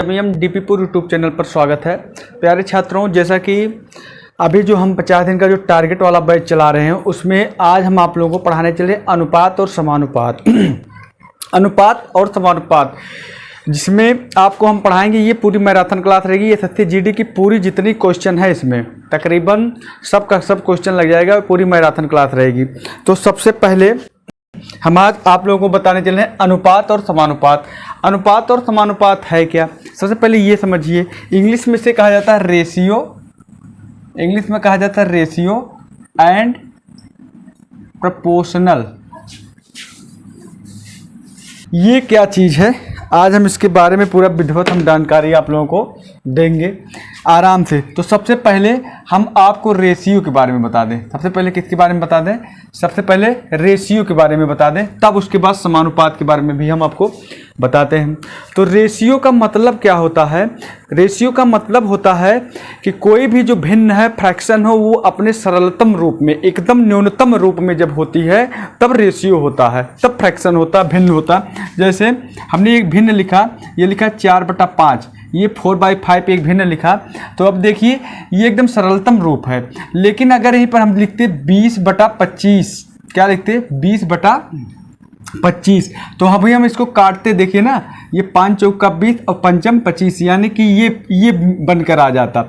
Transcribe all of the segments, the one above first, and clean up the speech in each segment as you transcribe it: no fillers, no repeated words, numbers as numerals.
M डीपीपुर YouTube channel पर स्वागत है। प्यारे छात्रों, जैसा कि अभी जो हम 50 दिन का जो टारगेट वाला बैच चला रहे हैं उसमें आज हम आप लोगों को पढ़ाने चले अनुपात और समानुपात अनुपात और समानुपात, जिसमें आपको हम पढ़ाएंगे। ये पूरी मैराथन क्लास रहेगी। ये एसएससी जीडी की पूरी जितनी क्वेश्चन है इसमें तकरीबन सब का सब क्वेश्चन लग जाएगा। पूरी मैराथन क्लास रहेगी। तो सबसे पहले हम आज आप लोगों को बताने चले हैं अनुपात और समानुपात। अनुपात और समानुपात है क्या? सबसे पहले ये समझिए, इंग्लिश में से कहा जाता है रेशियो, इंग्लिश में कहा जाता है रेशियो एंड प्रोपोर्शनल। ये क्या चीज़ है? आज हम इसके बारे में पूरा विधिवत हम जानकारी आप लोगों को देंगे आराम से। तो सबसे पहले हम आपको रेशियो के बारे में बता दें। सबसे पहले किसके बारे में बता दें? सबसे पहले रेशियो के बारे में बता दें, तब उसके बाद समानुपात के बारे में भी हम आपको बताते हैं। तो रेशियो का मतलब क्या होता है? रेशियो का मतलब होता है कि कोई भी जो भिन्न है फ्रैक्शन हो, वो अपने सरलतम रूप में, एकदम न्यूनतम रूप में जब होती है तब रेशियो होता है, तब फ्रैक्शन होता, भिन्न होता। जैसे हमने एक भिन्न लिखा, ये लिखा 4/5, ये 4/5 एक भिन्न लिखा। तो अब देखिए ये एकदम सरलतम रूप है। लेकिन अगर यहीं पर हम लिखते 20/25, क्या लिखते 20/25, तो अभी हम इसको काटते, देखिए ना, ये 5 चौका 20 और 5 25, यानी कि ये बनकर आ जाता।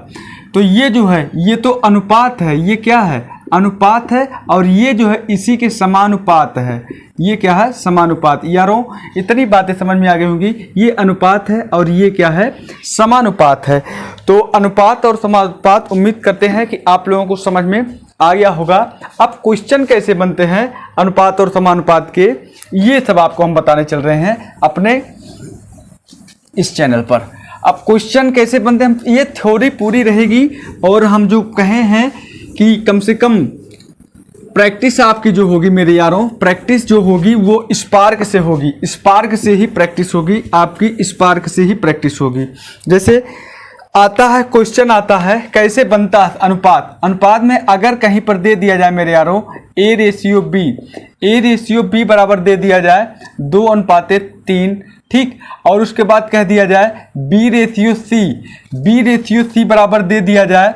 तो ये जो है ये तो अनुपात है। ये क्या है? अनुपात है। और ये जो है इसी के समानुपात है। ये क्या है? समानुपात। यारों इतनी बातें समझ में आ गई होंगी। ये अनुपात है और ये क्या है? समानुपात है। तो अनुपात और समानुपात उम्मीद करते हैं कि आप लोगों को समझ में आ गया होगा। अब क्वेश्चन कैसे बनते हैं अनुपात और समानुपात के, ये सब आपको हम बताने चल रहे हैं अपने इस चैनल पर। अब क्वेश्चन कैसे बनते हैं, ये थ्योरी पूरी रहेगी। और हम जो कहे हैं कि कम से कम प्रैक्टिस आपकी जो होगी मेरे यारों, प्रैक्टिस जो होगी वो स्पार्क से होगी। स्पार्क से ही प्रैक्टिस होगी आपकी, स्पार्क से ही प्रैक्टिस होगी। जैसे आता है क्वेश्चन, आता है कैसे बनता है अनुपात। अनुपात में अगर कहीं पर दे दिया जाए मेरे यारों A/B, A/B बराबर दे दिया जाए 2:3, ठीक। और उसके बाद कह दिया जाए B/C, B/C बराबर दे दिया जाए,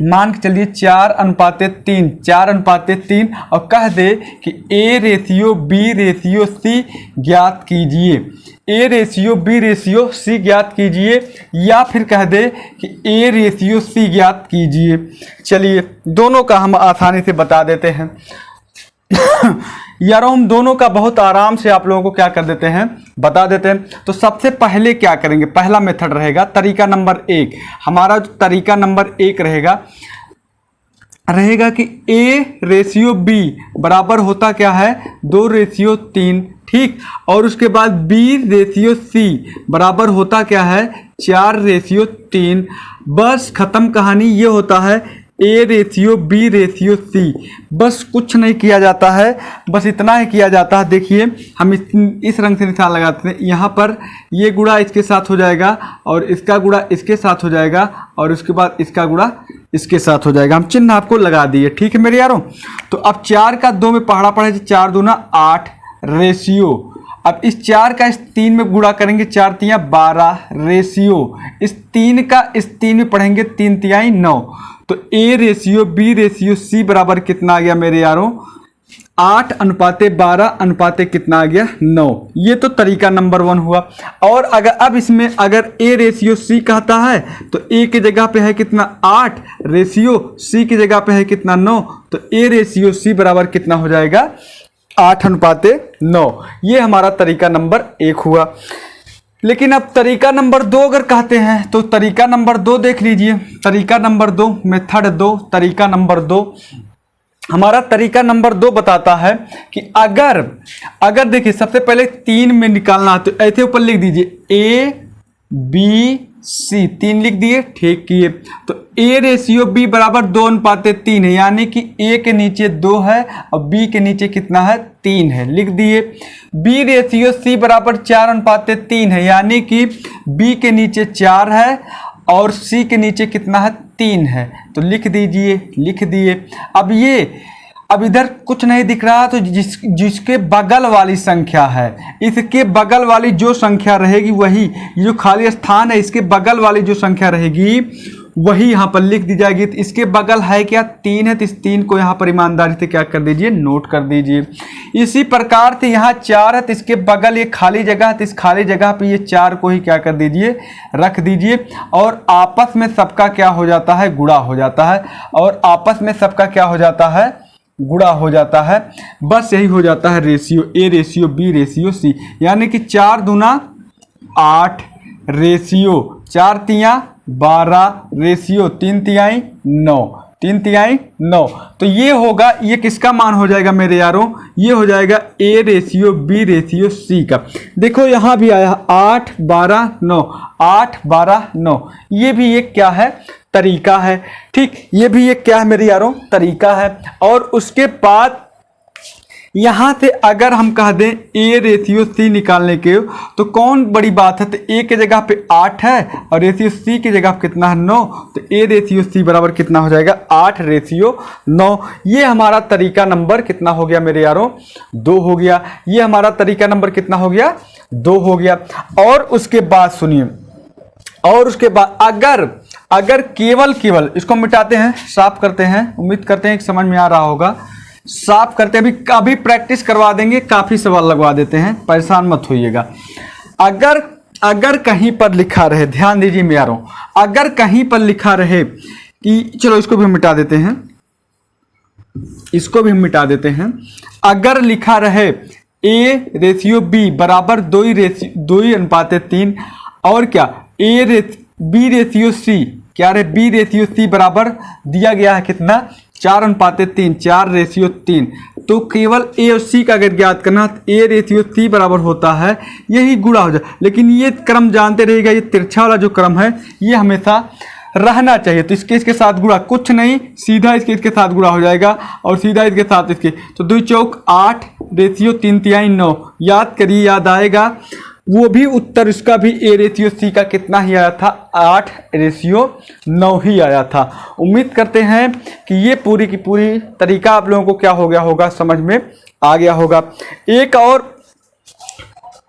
मान के चलिए 4:3, 4:3, और कह दे कि A/B/C ज्ञात कीजिए, A/B/C ज्ञात कीजिए, या फिर कह दे कि A/C ज्ञात कीजिए। चलिए दोनों का हम आसानी से बता देते हैं। यारों हम दोनों का बहुत आराम से आप लोगों को क्या कर देते हैं, बता देते हैं। तो सबसे पहले क्या करेंगे, पहला मेथड रहेगा तरीका नंबर 1। हमारा जो तरीका नंबर 1 रहेगा कि A/B बराबर होता क्या है 2/3, ठीक। और उसके बाद B/C बराबर होता क्या है 4/3। बस खत्म कहानी। ये होता है A/B/C। बस कुछ नहीं किया जाता है, बस इतना ही किया जाता है। देखिए हम इस रंग से निशान लगाते हैं। यहाँ पर ये गुणा इसके साथ हो जाएगा, और इसका गुणा इसके साथ हो जाएगा, और उसके बाद इसका गुणा इसके साथ हो जाएगा। हम चिन्ह आपको लगा दिए, ठीक है मेरे यारों। तो अब 4 का 2 में पहाड़ा पड़े, 4 दूना 8 रेशियो। अब इस 4 का इस 3 में गुणा करेंगे, 4 तिया 12 रेशियो। इस 3 का इस 3 में पढ़ेंगे, 3 तियाई 9। तो A/B/C बराबर कितना आ गया मेरे यारों 8:12 कितना आ गया 9। ये तो तरीका नंबर 1 हुआ। और अगर अब इसमें अगर A/C कहता है तो A की जगह पे है कितना 8, रेशियो C की जगह पे है कितना 9, तो A/C बराबर कितना हो जाएगा 8:9। ये हमारा तरीका नंबर 1 हुआ। लेकिन अब तरीका नंबर 2 अगर कहते हैं तो तरीका नंबर 2 देख लीजिए। तरीका नंबर 2, मेथड 2, तरीका नंबर 2। हमारा तरीका नंबर 2 बताता है कि अगर देखिए सबसे पहले 3 में निकालना है तो ऐसे ऊपर लिख दीजिए A/B/C, 3 लिख दिए, ठीक किए। तो A/B बराबर 2:3 है, यानी कि A के नीचे 2 है और B के नीचे कितना है 3 है, लिख दिए। B/C बराबर 4:3 है, यानी कि B के नीचे 4 है और C के नीचे कितना है 3 है, तो लिख दीजिए, लिख दिए। अब ये अब इधर कुछ नहीं दिख रहा, तो जिसके बगल वाली संख्या है, इसके बगल वाली जो संख्या रहेगी वही, ये जो खाली स्थान है इसके बगल वाली जो संख्या रहेगी वही यहाँ पर लिख दी जाएगी। तो इसके बगल है क्या, 3 है, तो इस 3 को यहाँ पर ईमानदारी से क्या कर दीजिए, नोट कर दीजिए। इसी प्रकार से यहाँ 4 है, तो इसके बगल ये खाली जगह है, तो इस खाली जगह पे ये 4 को ही क्या कर दीजिए, रख दीजिए। और आपस में सबका क्या हो जाता है, गुणा हो जाता है, और आपस में सबका क्या हो जाता है, गुणा हो जाता है। बस यही हो जाता है ratio A ratio B ratio C, यानी कि 4 दूना 8 रेशियो 4 तिया 12 रेशियो 3 तिहाई 9, 3 तिहाई 9। तो ये होगा, ये किसका मान हो जाएगा मेरे यारों, ये हो जाएगा A ratio B ratio C का। देखो यहाँ भी आया 8 12 9, 8 12 9, ये भी एक क्या है, तरीका है। ठीक, ये भी एक क्या है मेरे यारों, तरीका है। और उसके बाद यहाँ से अगर हम कह दें A रेशियो C निकालने के, तो कौन बड़ी बात है, तो A के जगह पे 8 है और रेशियो C की जगह पे कितना है, 9। तो A रेशियो C बराबर कितना हो जाएगा, 8 रेशियो 9। ये हमारा तरीका नंबर कितना हो गया मेरे यारों, 2 हो गया। ये हमारा तरीका नंबर कितना हो गया, 2 हो गया। और उसके बाद सुनिए, और उसके बाद अगर केवल इसको मिटाते हैं, साफ करते हैं, उम्मीद करते हैं कि समझ में आ रहा होगा, साफ करते हैं। अभी प्रैक्टिस करवा देंगे, काफी सवाल लगवा देते हैं, परेशान मत होइएगा। अगर कहीं पर लिखा रहे, ध्यान दीजिए मेरे, अगर कहीं पर लिखा रहे कि, चलो इसको भी मिटा देते हैं, इसको भी मिटा देते हैं। अगर लिखा रहे A रेशियो B बराबर 2:3, और क्या B रेशियो C, क्या रहे, B रेशियो C बराबर दिया गया है कितना, 4:3, 4 रेशियो 3। तो केवल A और C का अगर ज्ञात करना, तो A रेशियो C बराबर होता है, यही गुणा हो जाए। लेकिन ये क्रम जानते रहिएगा, ये तिरछा वाला जो क्रम है ये हमेशा रहना चाहिए। तो इसके साथ गुणा कुछ नहीं, सीधा इसके साथ गुणा हो जाएगा, और सीधा इसके साथ इसके, तो 2 चौक 8 रेशियो 3 तिहाई 9। याद करिए, याद आएगा। वो भी उत्तर इसका भी A रेशियो C का कितना ही आया था, 8 रेशियो 9 ही आया था। उम्मीद करते हैं कि ये पूरी की पूरी तरीका आप लोगों को क्या हो गया होगा, समझ में आ गया होगा। एक और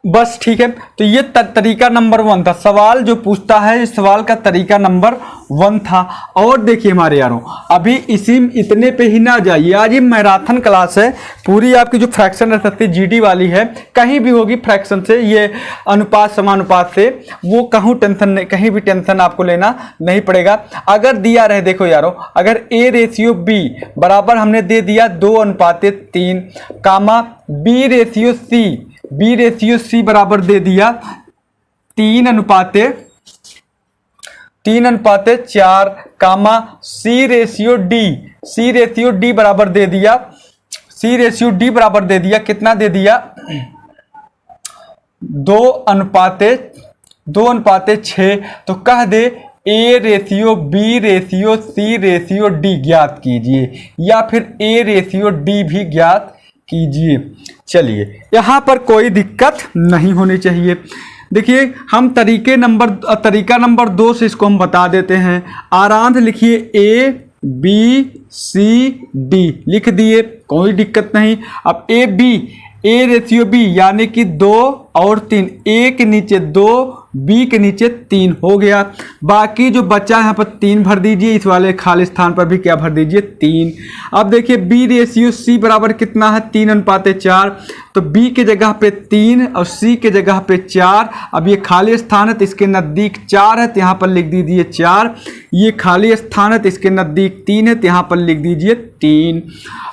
बस, ठीक है। तो ये तरीका नंबर 1 था। सवाल जो पूछता है, इस सवाल का तरीका नंबर 1 था। और देखिए हमारे यारों, अभी इतने पे ही ना जाइए, आज ये मैराथन क्लास है पूरी। आपकी जो फ्रैक्शन रह सकती है GD वाली है, कहीं भी होगी फ्रैक्शन से, ये अनुपात समानुपात से, वो कहीं भी टेंशन आपको लेना नहीं पड़ेगा। अगर दिया रहे, देखो यारों, अगर A रेशियो B बराबर हमने दे दिया 2:3, कामा B रेशियो C बराबर दे दिया 3:4, कामा C रेशियो D बराबर दे दिया, C रेशियो D बराबर दे दिया, कितना दे दिया, 2:6। तो कह दे A ratio B ratio C ratio D ज्ञात कीजिए, या फिर A रेशियो D भी ज्ञात कीजिए। चलिए, यहाँ पर कोई दिक्कत नहीं होनी चाहिए। देखिए, हम तरीका नंबर 2 से इसको हम बता देते हैं। आराम से लिखिए, A B C D लिख दिए, कोई दिक्कत नहीं। अब A रेशियो B यानी कि 2 और 3, A के नीचे 2, B के नीचे 3 हो गया। बाकी जो बचा यहाँ पर 3 भर दीजिए, इस वाले खाली स्थान पर भी क्या भर दीजिए, 3। अब देखिए B रेशियो C बराबर कितना है, 3:4। तो B के जगह पे 3 और C के जगह पे 4। अब ये खाली स्थान है तो इसके नज़दीक 4 है, तो यहाँ पर लिख दीजिए 4। ये खाली स्थान है तो इसके नज़दीक 3 है, तो यहाँ पर लिख दीजिए 3।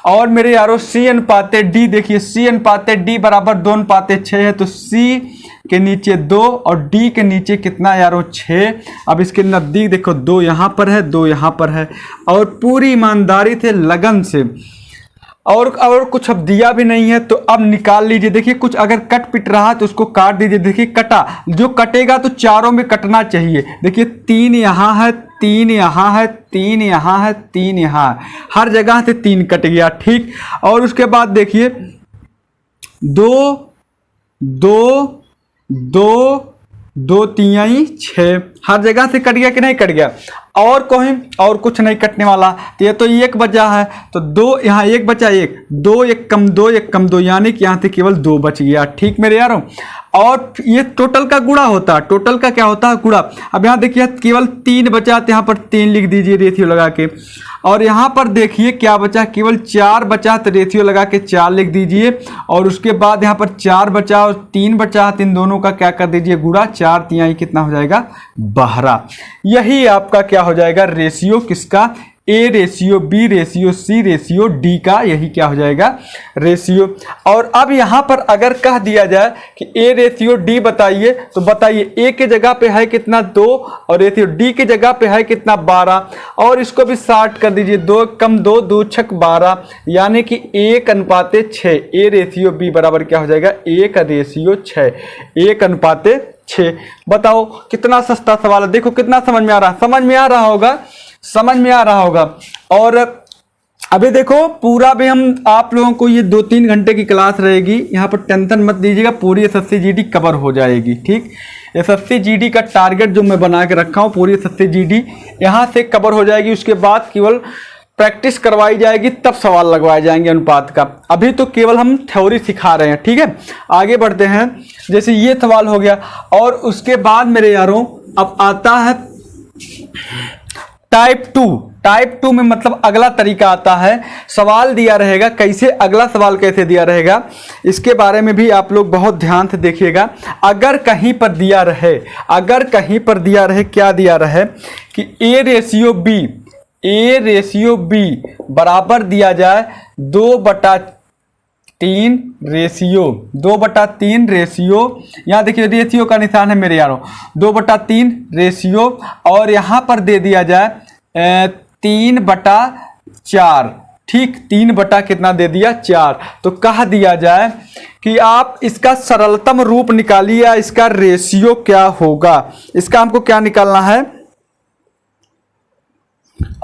और मेरे यारों C/D, देखिए C/D बराबर 2:6 है, तो C के नीचे 2 और D के नीचे कितना यारों, 6। अब इसके नज़दीक देखो 2 यहाँ पर है, 2 यहाँ पर है। और पूरी ईमानदारी से, लगन से, और कुछ अब दिया भी नहीं है तो अब निकाल लीजिए। देखिए, कुछ अगर कट पिट रहा तो उसको काट दीजिए। देखिए, कटा, जो कटेगा तो चारों में कटना चाहिए। देखिए, 3 यहाँ है, 3 यहाँ है, 3 यहाँ है, 3 यहाँ है, हर जगह से 3 कट गया। ठीक, और उसके बाद देखिए 2 2 2 2 3 6, हर जगह से कट गया कि नहीं कट गया। और कोई और कुछ नहीं कटने वाला, तो ये तो एक बचा है, तो दो यहाँ एक बचा, एक दो एक कम दो एक कम दो, यानी कि यहाँ से केवल 2 बच गया। ठीक मेरे यारों, और ये टोटल का गुणा होता है, टोटल का क्या होता है गुणा। अब यहाँ देखिए केवल 3 बचा, तो यहाँ पर 3 लिख दीजिए रेशियो लगा के, और यहाँ पर देखिए क्या बचा, केवल 4 बचा, तो रेशियो लगा के 4 लिख दीजिए, और उसके बाद यहाँ पर 4 बचा और 3 बचा, तो इन दोनों का क्या कर दीजिए गुणा, 4 तिहाई कितना हो जाएगा 12। यही आपका क्या हो जाएगा रेशियो किसका, A ratio B ratio C ratio D का, यही क्या हो जाएगा रेशियो। और अब यहाँ पर अगर कह दिया जाए कि ए रेशियो डी बताइए, तो बताइए ए के जगह पे है कितना 2 और रेशियो डी के जगह पे है कितना 12, और इसको भी 60 कर दीजिए, 2 कम 2 2 छक 12, यानी कि 1:6। ए रेशियो बी बराबर क्या हो जाएगा 1:6, 1:6। बताओ कितना सस्ता सवाल है, देखो कितना समझ में आ रहा है, समझ में आ रहा होगा, समझ में आ रहा होगा। और अभी देखो पूरा भी हम आप लोगों को, ये 2-3 घंटे की क्लास रहेगी, यहाँ पर टेंशन मत दीजिएगा, पूरी एसएससी जीडी कवर हो जाएगी। ठीक, एसएससी जीडी का टारगेट जो मैं बना के रखा हूँ, पूरी एसएससी जीडी यहाँ से कवर हो जाएगी। उसके बाद केवल प्रैक्टिस करवाई जाएगी, तब सवाल लगवाए जाएंगे अनुपात का। अभी तो केवल हम थ्योरी सिखा रहे हैं। ठीक है, आगे बढ़ते हैं। जैसे ये सवाल हो गया, और उसके बाद मेरे यारों अब आता है टाइप 2। टाइप 2 में मतलब अगला तरीका आता है, सवाल दिया रहेगा कैसे, अगला सवाल कैसे दिया रहेगा, इसके बारे में भी आप लोग बहुत ध्यान से देखिएगा। अगर कहीं पर दिया रहे, अगर कहीं पर दिया रहे, क्या दिया रहे कि ए रेशियो बी बराबर दिया जाए 2/3 रेशियो, 2/3 रेशियो, यहाँ देखिए रेशियो का निशान है मेरे यारों, 2/3 रेशियो, और यहाँ पर दे दिया जाए 3/4। ठीक, 3 कितना दे दिया 4। तो कह दिया जाए कि आप इसका सरलतम रूप निकालिए, या इसका रेशियो क्या होगा, इसका हमको क्या निकालना है,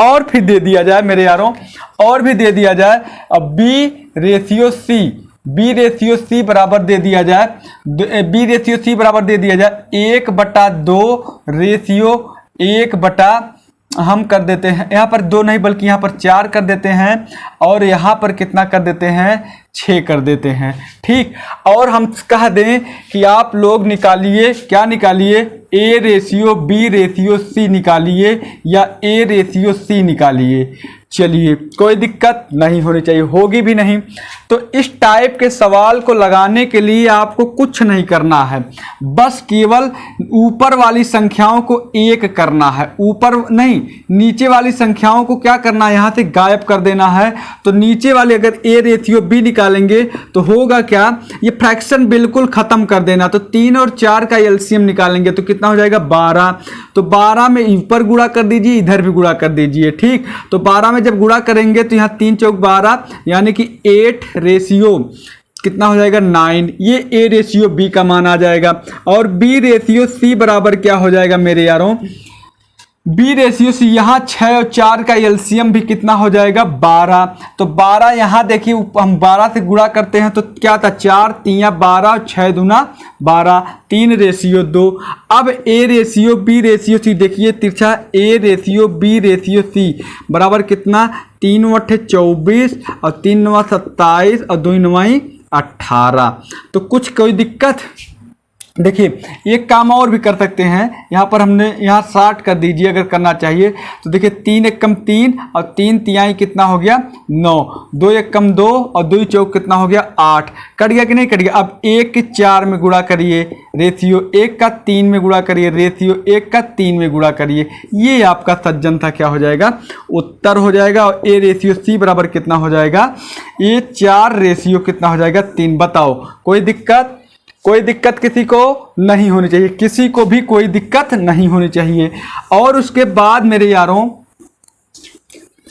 और फिर दे दिया जाए मेरे यारों, और भी दे दिया जाए अब बी रेशियो सी बराबर दे दिया जाए, बी रेशियो सी बराबर दे दिया जाए 1/2 रेशियो 1/ हम कर देते हैं, यहाँ पर 2 नहीं बल्कि यहाँ पर 4 कर देते हैं, और यहाँ पर कितना कर देते हैं 6 कर देते हैं। ठीक, और हम कह दें कि आप लोग निकालिए, क्या निकालिए, A ratio B ratio C निकालिए, या ए रेशियो सी निकालिए। चलिए, कोई दिक्कत नहीं होनी चाहिए, होगी भी नहीं। तो इस टाइप के सवाल को लगाने के लिए आपको कुछ नहीं करना है, बस केवल ऊपर वाली संख्याओं को 1 करना है, ऊपर नहीं नीचे वाली संख्याओं को क्या करना है, यहाँ से गायब कर देना है। तो नीचे वाले अगर ए रेशियो बी निकालेंगे तो होगा क्या, ये फ्रैक्शन बिल्कुल खत्म कर देना। तो 3 और 4 का एलसीएम निकालेंगे तो कितना हो जाएगा 12। तो 12 में ऊपर गुणा कर दीजिए, इधर भी गुणा कर दीजिए। ठीक, तो 12 में जब गुणा करेंगे तो यहाँ 3 चौक 12, यानी कि 8 रेशियो कितना हो जाएगा 9। ये ए रेशियो बी का मान आ जाएगा। और बी रेशियो सी बराबर क्या हो जाएगा मेरे यारों, बी रेशियो सी, यहाँ 6 और 4 का एलसीएम भी कितना हो जाएगा 12। तो 12 यहाँ देखिए हम 12 से गुणा करते हैं तो क्या था 4 3 12, 6 दूना 12, 3 रेशियो 2। अब A ratio B ratio C देखिए तिरछा, A ratio B ratio C बराबर कितना 3 × 24 और 3 × 27 और 2 × 18। तो कुछ कोई दिक्कत, देखिए एक काम और भी कर सकते हैं, यहाँ पर हमने यहाँ 60 कर दीजिए अगर करना चाहिए। तो देखिए 3 × 1 = 3 और 3 तिहाई कितना हो गया 9, 2 × 1 = 2 और 2 चौक कितना हो गया 8। कट गया कि नहीं कट गया। अब 1 के 4 में गुणा करिए रेशियो 1 का 3 में गुणा करिए रेशियो 1 का 3 में गुणा करिए, ये आपका सज्जन था क्या हो जाएगा उत्तर हो जाएगा। और ए रेशियो सी बराबर कितना हो जाएगा, ये 4 रेशियो कितना हो जाएगा 3। बताओ कोई दिक्कत, कोई दिक्कत किसी को नहीं होनी चाहिए, किसी को भी कोई दिक्कत नहीं होनी चाहिए। और उसके बाद मेरे यारों,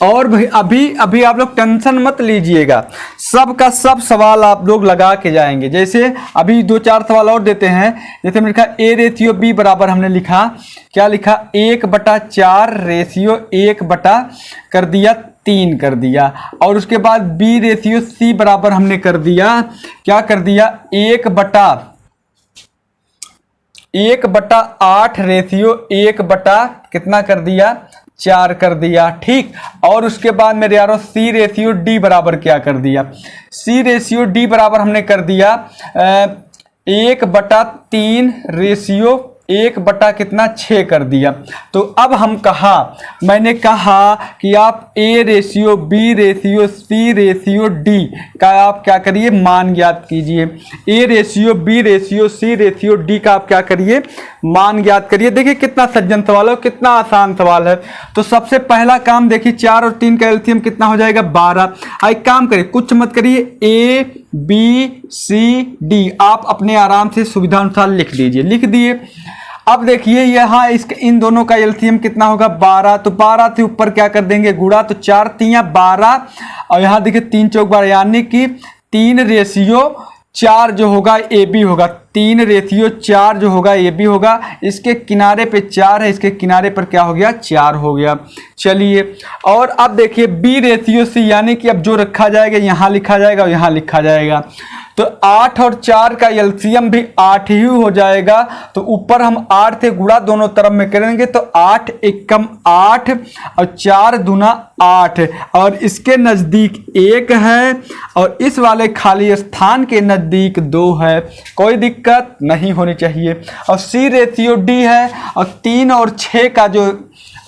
और भाई अभी आप लोग टेंशन मत लीजिएगा, सब का सब सवाल आप लोग लगा के जाएंगे। जैसे अभी 2-4 सवाल और देते हैं। जैसे हमने लिखा ए रेशियो बी बराबर हमने लिखा, क्या लिखा 1/4 रेशियो 1/ कर दिया 3 कर दिया। और उसके बाद बी रेशियो सी बराबर हमने कर दिया, क्या कर दिया 1/8 रेशियो 1/ कितना कर दिया 4 कर दिया, ठीक। और उसके बाद मेरे यारों सी रेशियो डी बराबर क्या कर दिया, सी रेशियो डी बराबर हमने कर दिया 1/3 रेशियो 1 कितना 6 कर दिया। तो अब मैंने कहा कि आप A ratio B ratio C ratio D का आप क्या करिए, मान ज्ञात कीजिए। A ratio B ratio C ratio D का आप क्या करिए, मान ज्ञात करिए। देखिए कितना सज्जन सवाल है, कितना आसान सवाल है। तो सबसे पहला काम देखिए 4 और 3 का एलसीएम कितना हो जाएगा 12। एक काम करिए, कुछ मत करिए, ए बी सी डी आप अपने आराम से सुविधा अनुसार लिख लीजिए, लिख दिए। अब देखिए यहाँ इन दोनों का एलसीएम कितना होगा 12, तो 12 से ऊपर क्या कर देंगे गुणा, तो 4 तियां 12 और यहाँ देखिए 3 चौक 12 यानी कि 3 रेशियो 4 जो होगा ए बी होगा, 3 रेशियो 4 जो होगा ए बी होगा। इसके किनारे पे 4 है, इसके किनारे पर क्या हो गया 4 हो गया। चलिए और अब देखिए बी रेशियो सी यानी कि अब जो रखा जाएगा यहाँ लिखा जाएगा और यहाँ लिखा जाएगा। तो 8 और 4 का एलसीएम भी 8 ही हो जाएगा। तो ऊपर हम 8 से गुणा दोनों तरफ में करेंगे तो 8 एकम 8 और 4 दूना 8 और इसके नज़दीक 1 है और इस वाले खाली स्थान के नज़दीक 2 है, कोई दिक्कत नहीं होनी चाहिए। और सी रेशियो डी है और 3 और 6 का जो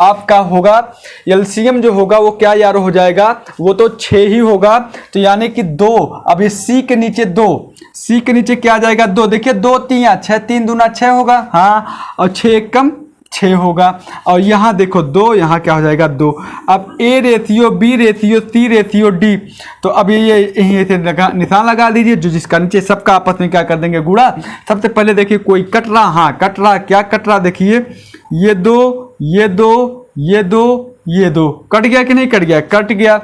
आपका होगा एलसीएम जो होगा वो क्या यार हो जाएगा, वो तो 6 ही होगा। तो यानी कि 2, अब ये सी के नीचे 2, सी के नीचे क्या आ जाएगा 2, देखिए 2 तियां 6, 3 दूना 6 होगा, हाँ, और 6 एकम 6 होगा। और यहाँ देखो 2, यहाँ क्या हो जाएगा 2। अब A ratio B ratio C ratio D, तो अब ये यहीं से निशान लगा दीजिए, जो जिसका नीचे सबका आपस में क्या कर देंगे गुणा। सबसे पहले देखिए कोई कट रहा, हाँ कट रहा, क्या कट रहा देखिए, ये 2 ये 2 ये 2 ये 2 कट गया कि नहीं कट गया, कट गया।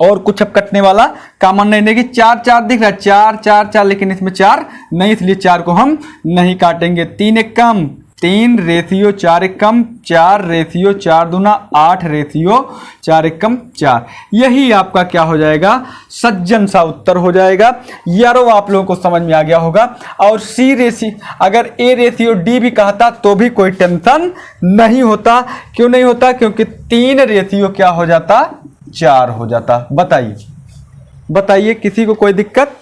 और कुछ अब कटने वाला कॉमन नहीं, देखिए 4 4 दिख रहा है, 4 4 4, लेकिन इसमें 4 नहीं, इसलिए 4 को हम नहीं काटेंगे। 3 एकम 3 रेशियो 4 एकम 4 रेशियो 4 दूना 8 रेशियो 4 एकम 4, यही आपका क्या हो जाएगा सज्जन सा उत्तर हो जाएगा। यारो आप लोगों को समझ में आ गया होगा। और सी रेशियो अगर ए रेशियो डी भी कहता तो भी कोई टेंशन नहीं होता। क्यों नहीं होता, क्योंकि 3 रेशियो क्या हो जाता 4 हो जाता। बताइए बताइए, किसी को कोई दिक्कत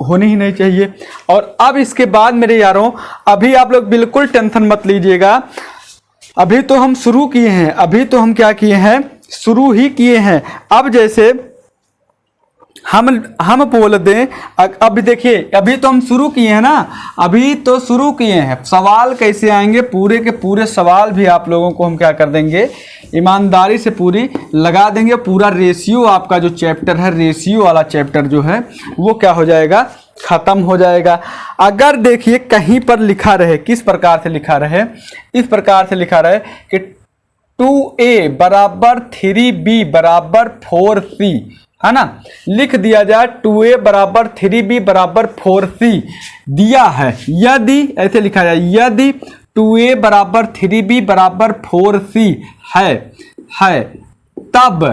होनी ही नहीं चाहिए। और अब इसके बाद मेरे यारों, अभी आप लोग बिल्कुल टेंशन मत लीजिएगा, अभी तो हम शुरू किए हैं, अभी तो हम क्या किए हैं, शुरू ही किए हैं। अब जैसे हम बोल दें, अभी देखिए अभी तो हम शुरू किए हैं ना, अभी तो शुरू किए हैं। सवाल कैसे आएंगे, पूरे के पूरे सवाल भी आप लोगों को हम क्या कर देंगे, ईमानदारी से पूरी लगा देंगे। पूरा रेशियो आपका जो चैप्टर है, रेशियो वाला चैप्टर जो है वो क्या हो जाएगा, खत्म हो जाएगा। अगर देखिए कहीं पर लिखा रहे, किस प्रकार से लिखा रहे, इस प्रकार से लिखा रहे कि 2a बराबर 3b बराबर 4c, है ना, लिख दिया जाए 2a बराबर 3b बराबर 4c दिया है। यदि ऐसे लिखा जाए, यदि 2a बराबर 3b बराबर 4c है तब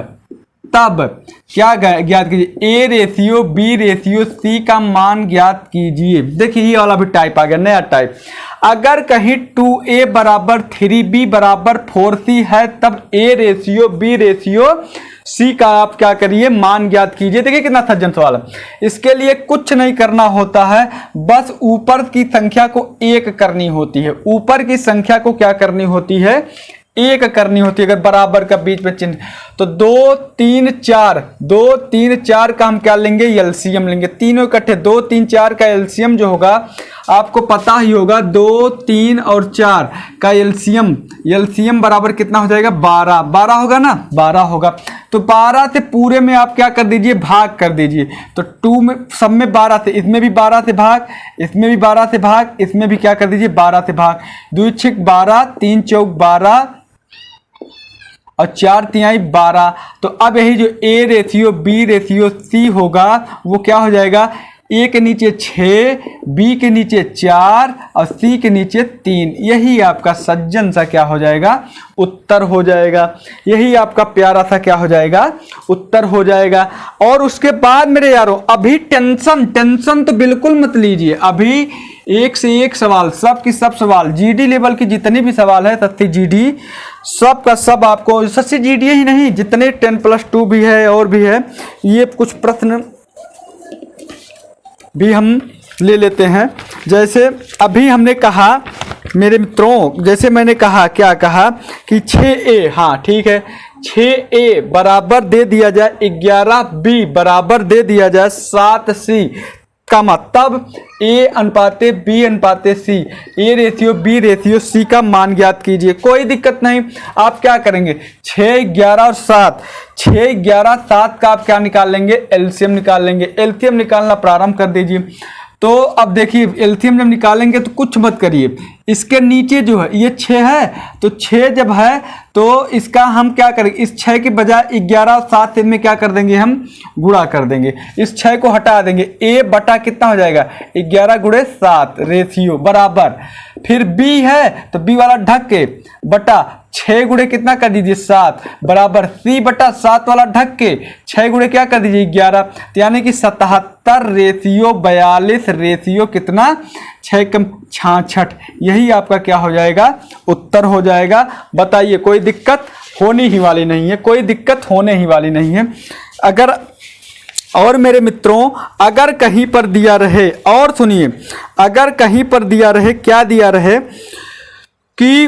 क्या ज्ञात कीजिए, A ratio B ratio C का मान ज्ञात कीजिए। देखिए ये वाला भी टाइप आ गया, नया टाइप। अगर कहीं 2a बराबर 3b बराबर 4c है तब A ratio B ratio C का आप क्या करिए, मान ज्ञात कीजिए। देखिए कितना सज्जन सवाल है। इसके लिए कुछ नहीं करना होता है, बस ऊपर की संख्या को 1 करनी होती है। ऊपर की संख्या को क्या करनी होती है, 1 करनी होती है। अगर बराबर का बीच में चिन्ह, तो 2 3 4 का हम क्या लेंगे, एलसीएम लेंगे। तीनों इकट्ठे 2 3 4 का एलसीएम जो होगा आपको पता ही होगा, 2 3 और 4 का एलसीएम बराबर कितना हो जाएगा, 12 होगा ना, 12 होगा। तो 12 से पूरे में आप क्या कर दीजिए, भाग कर दीजिए। तो 2 में सब में 12 से, इसमें भी 12 से भाग, इसमें भी 12 से भाग, इसमें भी क्या कर दीजिए 12 से भाग। 2 6 12, 3 चौक 12 और 4 तिहाई 12। तो अब यही जो A ratio B ratio C होगा वो क्या हो जाएगा, ए के नीचे 6, बी के नीचे 4 और सी के नीचे 3। यही आपका सज्जन सा क्या हो जाएगा, उत्तर हो जाएगा। यही आपका प्यारा सा क्या हो जाएगा, उत्तर हो जाएगा। और उसके बाद मेरे यारों, अभी टेंशन तो बिल्कुल मत लीजिए। अभी एक से एक सवाल, सब की सब सवाल, जीडी लेवल की जितने भी सवाल है तथ्य जीडी सब का सब आपको SSC GD ही नहीं, जितने 10+2 भी है और भी है, ये कुछ प्रश्न भी हम ले लेते हैं। जैसे अभी हमने कहा मेरे मित्रों, जैसे मैंने कहा, क्या कहा कि 6A, हाँ ठीक है, 6A बराबर दे दिया जाए 11B बराबर दे दिया जाए 7C का मतलब A अनुपाते B अनुपाते C, A ratio B ratio C का मान ज्ञात कीजिए। कोई दिक्कत नहीं, आप क्या करेंगे 6, 11 और 7, 6, 11, 7 का आप क्या निकाल लेंगे, एलसीएम निकाल लेंगे। एलसीएम निकालना प्रारंभ कर दीजिए। तो अब देखिए एलसीएम जब निकालेंगे तो कुछ मत करिए, इसके नीचे जो है ये 6 है, तो 6 जब है तो इसका हम क्या करेंगे, इस 6 के बजाय 11 और 7 में क्या कर देंगे, हम गुणा कर देंगे, इस 6 को हटा देंगे। A बटा कितना हो जाएगा, 11 गुणे 7 रेशियो बराबर, फिर B है तो B वाला ढक के बटा 6 गुणे कितना कर दीजिए 7 बराबर C बटा 7 वाला ढक के 6 गुणे क्या कर दीजिए 11, तो यानी कि 77 रेशियो 42 रेशियो कितना 6 कम 66, यही आपका क्या हो जाएगा, उत्तर हो जाएगा। बताइए कोई दिक्कत होने ही वाली नहीं है, कोई दिक्कत होने ही वाली नहीं है। अगर और मेरे मित्रों अगर कहीं पर दिया रहे, और सुनिए, अगर कहीं पर दिया रहे, क्या दिया रहे कि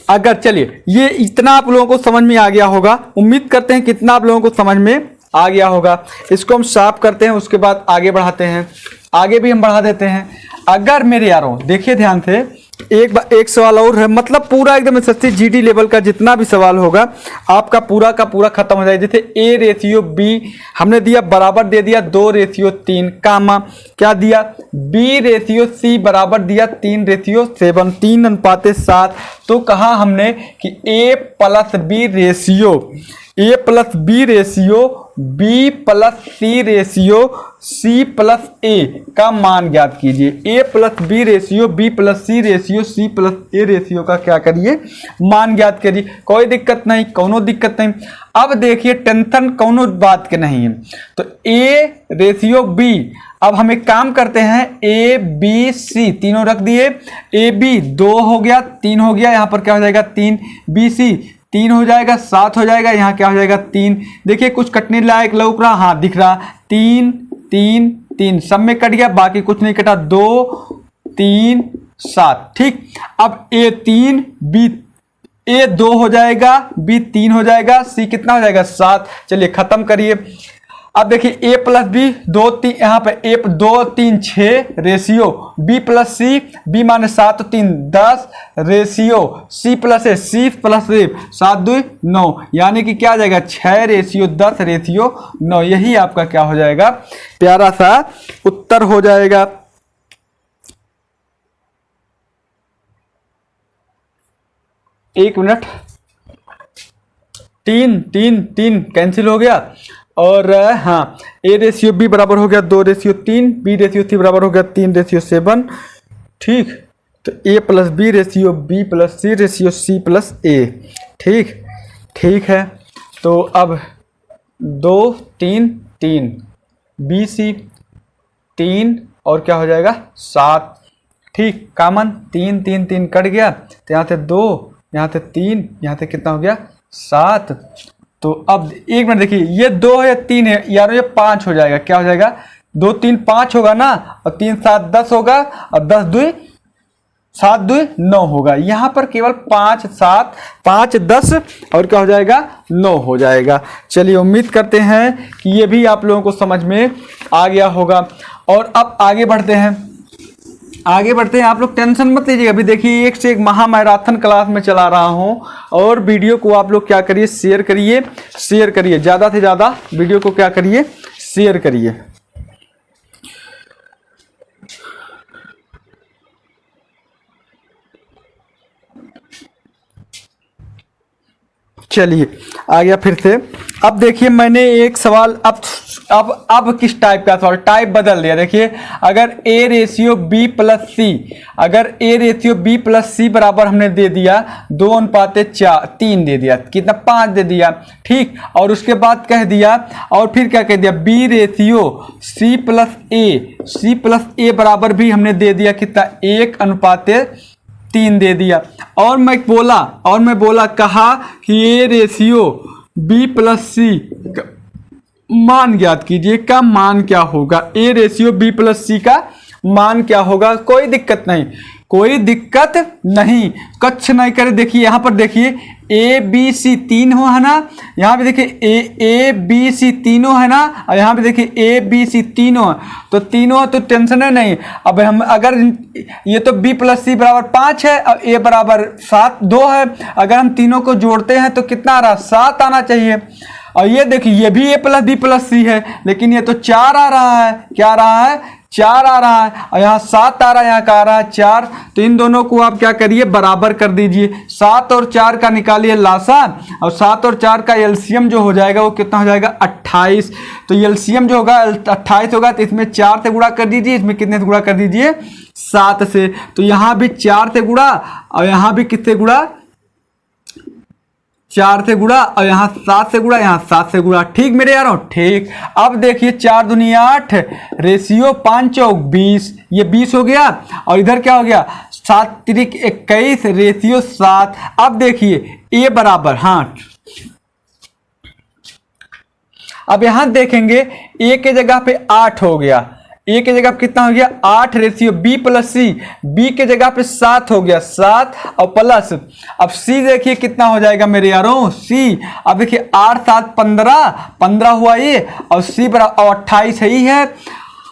अगर, चलिए ये इतना आप लोगों को समझ में आ गया होगा, उम्मीद करते हैं कितना आप लोगों को समझ में आ गया होगा। इसको हम साफ करते हैं, उसके बाद आगे बढ़ाते हैं, आगे भी हम बढ़ा देते हैं। अगर मेरे यारों देखिए ध्यान से, एक सवाल और है, मतलब पूरा एकदम SSC GD लेवल का जितना भी सवाल होगा आपका पूरा का पूरा खत्म हो जाएगा। जैसे A रेशियो B हमने दिया बराबर दे दिया 2 रेशियो 3 कामा क्या दिया, B रेशियो C बराबर दिया 3 रेशियो 7, 3 अनुपाते 7। तो कहा हमने कि A plus B ratio B plus C ratio C plus A का मान ज्ञात कीजिए। A plus B ratio B plus C ratio C plus A ratio का क्या करिए, मान ज्ञात करिए। कोई दिक्कत नहीं, कोनो दिक्कत नहीं। अब देखिए टेंशन कोनो बात के नहीं है, तो A रेशियो B, अब हम एक काम करते हैं, A B C तीनों रख दिए, A B 2 हो गया, 3 हो गया, यहाँ पर क्या हो जाएगा 3, B C 3 हो जाएगा, 7 हो जाएगा, यहाँ क्या हो जाएगा 3। देखिए कुछ कटने लायक लौक रहा, हाँ दिख रहा, 3 3 3 सब में कट गया, बाकी कुछ नहीं कटा, 2 3 7 ठीक। अब A 2 हो जाएगा, B 3 हो जाएगा, C कितना हो जाएगा 7। चलिए खत्म करिए। अब देखिए A प्लस बी 2 3, यहाँ पे A 2 3 6 ratio B plus C, B माने 7 3 10 ratio C plus A, C plus A 7 2 9, यानी कि क्या आ जाएगा 6 रेशियो 10 रेशियो 9, यही आपका क्या हो जाएगा, प्यारा सा उत्तर हो जाएगा। एक मिनट, 3 3 3 कैंसिल हो गया, और हाँ A रेशियो B बराबर हो गया 2 रेशियो 3, B रेशियो C बराबर हो गया 3 रेशियो 7 ठीक। तो A plus B ratio B plus C ratio C plus A ठीक है। तो अब 2 3 3 B C 3 और क्या हो जाएगा 7 ठीक, कामन 3 3 3 कट गया, तो यहाँ से 2, यहाँ से 3, यहाँ से कितना हो गया 7। तो अब एक मिनट देखिए, ये 2 है या 3 है यार, ये 5 हो जाएगा, क्या हो जाएगा 2 3 5 होगा ना, और 3 7 10 होगा, और 10 2 7 2 9 होगा। यहाँ पर केवल 5 7 5 10 और क्या हो जाएगा 9 हो जाएगा। चलिए उम्मीद करते हैं कि ये भी आप लोगों को समझ में आ गया होगा। और अब आगे बढ़ते हैं, आप लोग टेंशन मत लीजिएगा। अभी देखिए एक से एक महामैराथन क्लास में चला रहा हूं, और वीडियो को आप लोग क्या करिए, शेयर करिए, ज़्यादा से ज़्यादा वीडियो को क्या करिए, शेयर करिए। चलिए आ गया फिर से। अब देखिए मैंने एक सवाल, अब किस टाइप का सवाल, टाइप बदल दिया। देखिए अगर A ratio B plus C, अगर A ratio B plus C बराबर हमने दे दिया 2:3 दे दिया, कितना 5 दे दिया ठीक। और उसके बाद कह दिया, और फिर क्या कह दिया B ratio C plus A बराबर भी हमने दे दिया कितना 1:3 3 दे दिया। और मैं बोला कहा कि ए रेशियो बी प्लस सी मान ज्ञात कीजिए, का मान क्या होगा, ए रेशियो बी प्लस सी का मान क्या होगा। कोई दिक्कत नहीं, कच्छ नहीं करे। देखिए यहाँ पर देखिए ए बी सी 3 हो है ना, यहाँ पे देखिए ए बी सी तीनों है ना, और यहाँ पे देखिए ए बी सी तीनों तो तीनों तो टेंशन है नहीं। अब हम अगर ये तो b प्लस सी बराबर 5 है और a बराबर 2 है, अगर हम तीनों को जोड़ते हैं तो कितना आ रहा, 7 आना चाहिए। और ये देखिए ये भी a प्लस बी प्लस सी है, लेकिन ये तो 4 आ रहा है, क्या आ रहा है, 4 आ रहा है, और यहाँ 7 आ रहा है, यहाँ का आ रहा है 4। तो इन दोनों को आप क्या करिए, बराबर कर दीजिए। 7 और 4 का निकालिए लासा, और 7 और 4 का एलसीएम जो हो जाएगा वो कितना हो जाएगा, 28। तो एलसीएम जो होगा 28 होगा, तो इसमें 4 से गुणा कर दीजिए, इसमें कितने से गुणा कर दीजिए, 7 से। तो यहाँ भी 4 से गुणा और यहाँ भी किससे गुणा, 4 से गुणा, और यहाँ 7 से गुणा, यहाँ 7 से गुणा। ठीक मेरे यारों, ठीक। अब देखिए 4 दूनी 8 रेशियो 5 चौक 20, ये 20 हो गया, और इधर क्या हो गया, 7 त्रिक 21 रेशियो 7। अब देखिए ए बराबर, हाँ अब यहाँ देखेंगे ए के जगह पे 8 हो गया, ए के जगह पे कितना हो गया, 8 रेशियो बी प्लस सी, बी के जगह पे 7 हो गया, 7 और प्लस, अब सी देखिए कितना हो जाएगा मेरे यारों, सी। अब देखिए 8 7 15 हुआ ये, और सी बराबर 28 है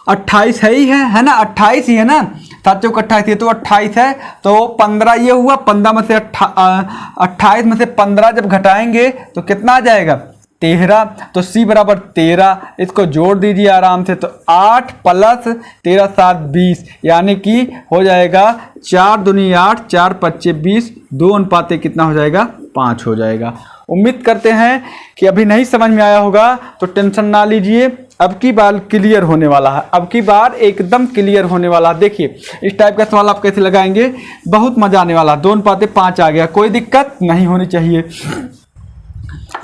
28 है ना, 28 ही है ना, 7 चौक 28, ये तो 28 है, तो 15 ये हुआ, 15 में से 28 में से 15 जब घटाएंगे तो कितना आ जाएगा, 13। तो C बराबर 13, इसको जोड़ दीजिए आराम से, तो 8 प्लस 13 7 20, यानी कि हो जाएगा 4 दूनी 8 4 पच्चे 20, 2 अनुपाते कितना हो जाएगा, 5 हो जाएगा। उम्मीद करते हैं कि अभी नहीं समझ में आया होगा, तो टेंशन ना लीजिए, अब की बार क्लियर होने वाला है, अब की बार एकदम क्लियर होने वाला है। देखिए इस टाइप का सवाल आप कैसे लगाएंगे, बहुत मजा आने वाला। 2 अनुपाते 5 आ गया, कोई दिक्कत नहीं होनी चाहिए।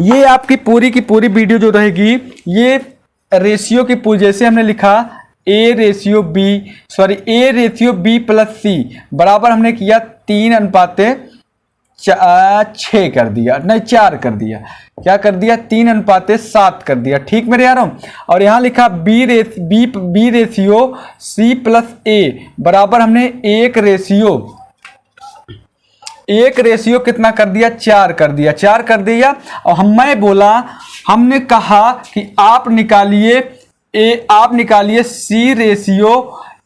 ये आपकी पूरी की पूरी वीडियो जो रहेगी, ये रेशियो की पूरी, जैसे हमने लिखा ए रेशियो बी प्लस सी बराबर हमने किया 3 अनुपाते 6 कर दिया, नहीं 4 कर दिया, क्या कर दिया, 3 अनुपाते 7 कर दिया। ठीक मेरे यारों, और यहाँ लिखा बी रेशियो सी प्लस ए बराबर हमने 1 रेशियो कितना कर दिया, 4 कर दिया। और हमने कहा कि आप निकालिए सी रेशियो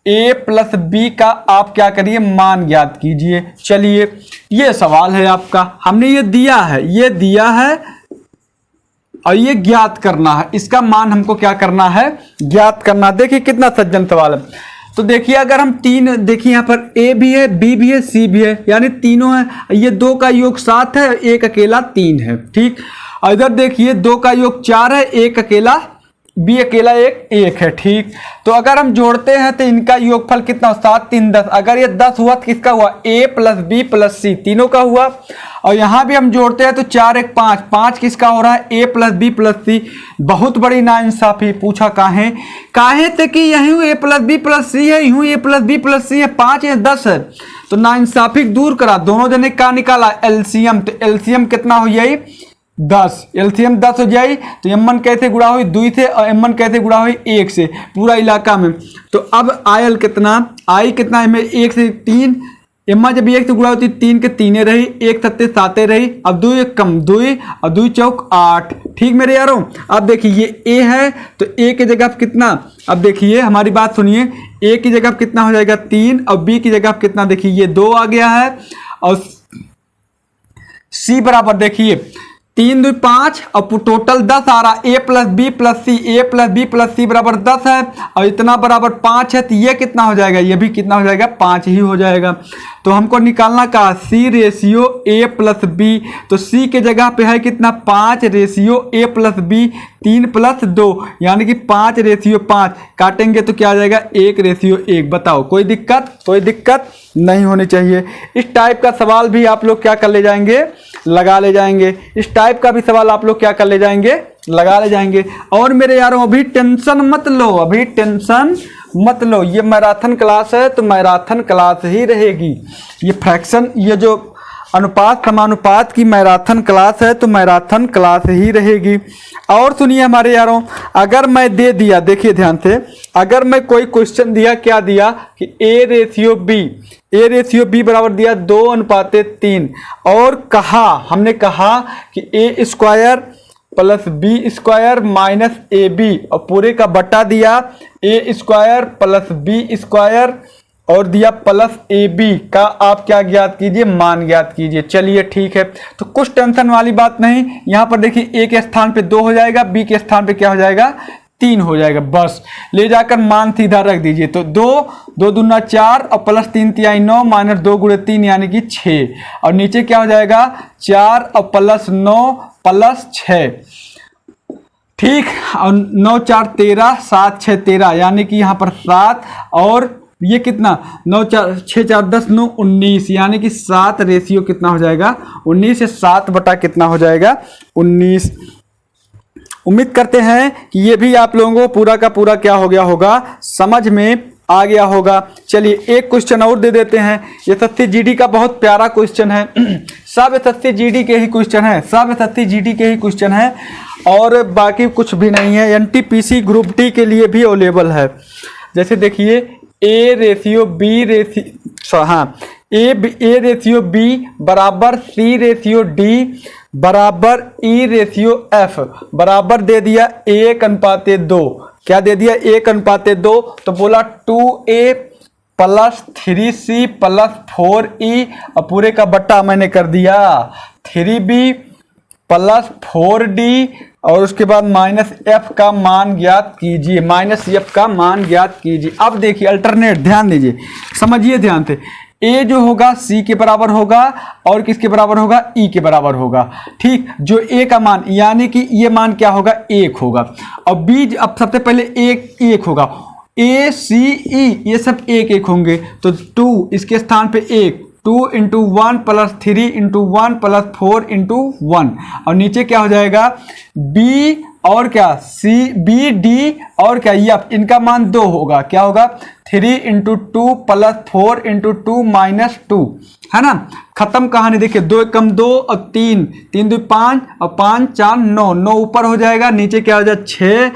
ए प्लस बी का, आप क्या करिए, मान ज्ञात कीजिए। चलिए ये सवाल है आपका, हमने ये दिया है और ये ज्ञात करना है, इसका मान हमको क्या करना है, ज्ञात करना। देखिए कितना सज्जन सवाल है। तो देखिए अगर हम 3, देखिए यहाँ पर ए भी है, बी भी है, सी भी है, यानी तीनों है। ये 2 का योग 7 है, एक अकेला 3 है। ठीक, और इधर देखिए 2 का योग 4 है, एक अकेला बी अकेला 1 है। ठीक, तो अगर हम जोड़ते हैं तो इनका योगफल कितना, 7 3 10। अगर ये 10 हुआ तो किसका हुआ, ए प्लस बी प्लस सी, तीनों का हुआ। और यहाँ भी हम जोड़ते हैं तो 4 1 5, 5 किसका हो रहा है, ए प्लस बी प्लस सी। बहुत बड़ी नाइंसाफी, पूछा काहे थे कि यहीं ए प्लस बी प्लस सी है, यूं ए प्लस बी प्लस सी है, 5 या 10 है। तो नाइंसाफी दूर करा, दोनों जने का निकाला एलसीएम, तो एलसीएम कितना हो जाए, 10। एलसीएम 10 हो जाए, तो m1 कैसे गुणा हुई, 2 से, और m1 कैसे गुणा हुई, 1 से, पूरा इलाका में। तो अब आयल कितना, आई कितना है, 1 से 3, m1 जब 1 से गुणा होती 3 के 3 रही, 1 7 7 रही, अब 2 1 कम 2 और 2 चौक 8। ठीक मेरे यारों, अब देखिए ये a है, तो a की जगह कितना, अब देखिए हमारी बात सुनिए, a की जगह कितना हो जाएगा 3, और b की जगह कितना, देखिए ये 2 आ गया है, और c बराबर देखिए 3 2 5, और टोटल 10 आ रहा, ए प्लस बी प्लस सी बराबर 10 है, और इतना बराबर 5 है, तो ये कितना हो जाएगा, ये भी कितना हो जाएगा, 5 ही हो जाएगा। तो हमको निकालना कहा सी रेशियो ए प्लस बी, तो सी के जगह पे है कितना, 5 ratio A plus B, 3 plus 2, यानी कि 5 रेशियो 5, काटेंगे तो क्या आ जाएगा, 1 रेशियो 1। बताओ कोई दिक्कत नहीं होनी चाहिए। इस टाइप का सवाल भी आप लोग क्या कर ले जाएंगे, लगा ले जाएंगे। इस टाइप का भी सवाल आप लोग क्या कर ले जाएंगे, लगा ले जाएंगे। और मेरे यारों अभी टेंशन मत लो, अभी टेंशन मत लो। ये मैराथन क्लास है तो मैराथन क्लास ही रहेगी। ये फ्रैक्शन, ये जो अनुपात समानुपात की मैराथन क्लास है तो मैराथन क्लास ही रहेगी। और सुनिए हमारे यारों, अगर मैं दे दिया, देखिए ध्यान से, अगर मैं कोई क्वेश्चन दिया, क्या दिया कि ए रेशियो बी बराबर दिया 2:3 और कहा, हमने कहा कि A square plus B square minus A B और पूरे का बटा दिया A square plus B square और दिया प्लस ए बी का आप क्या ज्ञात कीजिए, मान ज्ञात कीजिए। चलिए ठीक है, तो कुछ टेंशन वाली बात नहीं। यहां पर देखिए ए के स्थान पे 2 हो जाएगा, बी के स्थान पे क्या हो जाएगा, 3 हो जाएगा। बस ले जाकर मान सीधा रख दीजिए। तो 2 दूना 4 और प्लस 3 तिहाई 9 माइनस 2 गुणे 3 यानी कि 6 और नीचे क्या हो जाएगा 4 और प्लस 9 प्लस 6, ठीक। और 9 4 13, 7 6 13 यानी कि यहाँ पर 7 और ये कितना 9 4 6 4 10 9 19 यानी कि 7 रेशियो कितना हो जाएगा 19 से 7 बटा कितना हो जाएगा 19। उम्मीद करते हैं कि ये भी आप लोगों को पूरा का पूरा क्या हो गया होगा, समझ में आ गया होगा। चलिए एक क्वेश्चन और दे देते हैं। ये एसएससी जीडी का बहुत प्यारा क्वेश्चन है। सब एसएससी जीडी के ही क्वेश्चन है, सब एसएससी जीडी के ही क्वेश्चन है और बाकी कुछ भी नहीं है। एनटीपीसी ग्रुप डी के लिए भी अवेलेबल है। जैसे देखिए ए रेशियो बी बराबर सी रेशियो डी बराबर ई रेशियो एफ बराबर दे दिया 1:2। क्या दे दिया 1:2, तो बोला 2a plus 3c plus 4e और पूरे का बट्टा मैंने कर दिया 3b प्लस 4d और उसके बाद माइनस एफ का मान ज्ञात कीजिए, माइनस एफ का मान ज्ञात कीजिए। अब देखिए अल्टरनेट, ध्यान दीजिए, समझिए ध्यान से। ए जो होगा सी के बराबर होगा और किसके बराबर होगा, ई के बराबर होगा, ठीक। जो ए का मान यानी कि ये मान क्या होगा 1 होगा और बी अब सबसे पहले 1 होगा। ए सी ई ये सब 1 होंगे तो 2 इसके स्थान पे 1, 2 × 1 प्लस 3 × 1 प्लस 4 × 1 और नीचे क्या हो जाएगा बी और क्या सी बी डी और क्या एफ, इनका मान 2 होगा। क्या होगा 3 × 2 प्लस 4 × 2 माइनस 2, है ना। खत्म कहानी। देखिए 2 × 1 2 और 3 3 2 5 और 5 4 9 9 ऊपर हो जाएगा, नीचे क्या हो जाएगा 6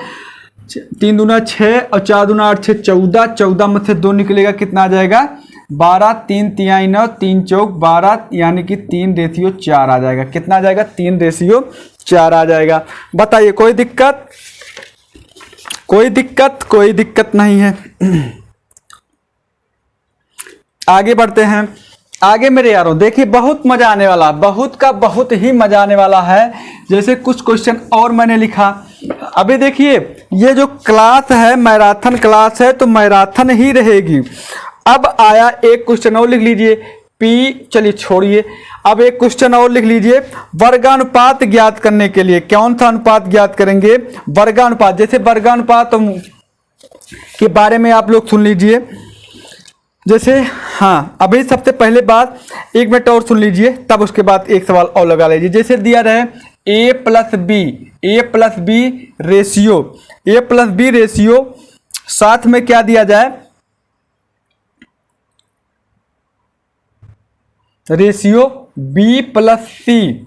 3 दूना 6 और 4 दूना 8 6 14 14 में से 2 निकलेगा कितना आ जाएगा 12 3 तिहाई 9 3 चौक 12 यानी कि 3 रेशियो 4 आ जाएगा। कितना आ जाएगा 3 रेशियो 4 आ जाएगा। बताइए कोई दिक्कत, कोई दिक्कत, कोई दिक्कत नहीं है। आगे बढ़ते हैं। आगे मेरे यारों देखिए बहुत मजा आने वाला, बहुत का बहुत ही मजा आने वाला है। जैसे कुछ क्वेश्चन और मैंने लिखा। अभी देखिए ये जो क्लास है मैराथन क्लास है तो मैराथन ही रहेगी। अब आया एक क्वेश्चन और लिख लीजिए पी, चलिए छोड़िए, अब एक क्वेश्चन और लिख लीजिए वर्गानुपात ज्ञात करने के लिए। कौन सा अनुपात ज्ञात करेंगे, वर्गानुपात। जैसे वर्गानुपात के बारे में आप लोग सुन लीजिए। जैसे हाँ अभी सबसे पहले बात 1 मिनट और सुन लीजिए, तब उसके बाद एक सवाल और लगा लीजिए। जैसे दिया रहे ए प्लस बी रेशियो साथ में क्या दिया जाए ratio B plus C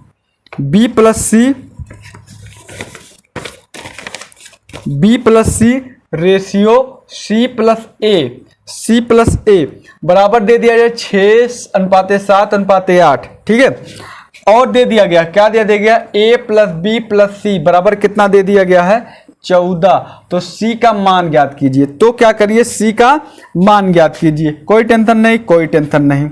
ratio C plus ए बराबर दे दिया जाए 6:7:8, ठीक है। और दे दिया गया क्या दे दिया गया ए प्लस बी प्लस सी बराबर कितना दे दिया गया है 14। तो सी का मान ज्ञात कीजिए। तो क्या करिए सी का मान ज्ञात कीजिए। कोई टेंशन नहीं, कोई टेंशन नहीं।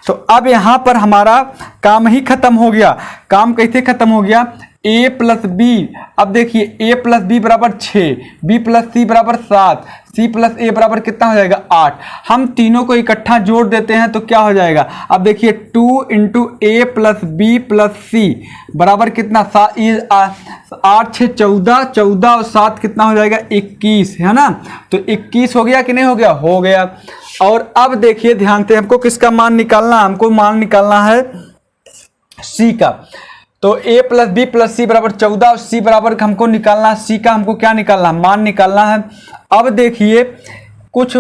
तो अब यहां पर हमारा काम ही खत्म हो गया। काम कैसे खत्म हो गया, ए प्लस बी। अब देखिए ए प्लस बी बराबर 6, बी प्लस सी बराबर 7, सी प्लस ए बराबर कितना हो जाएगा 8। हम तीनों को इकट्ठा जोड़ देते हैं तो क्या हो जाएगा। अब देखिए 2 × ए प्लस बी प्लस सी बराबर कितना 8 6 14 14 और 7 कितना हो जाएगा 21, है ना। तो 21 हो गया कि नहीं हो गया, हो गया। और अब देखिए ध्यान से हमको किसका मान निकालना है, हमको मान निकालना है सी का। तो a प्लस बी प्लस सी बराबर 14 और सी बराबर हमको निकालना है सी का, हमको क्या निकालना है मान निकालना है। अब देखिए कुछ,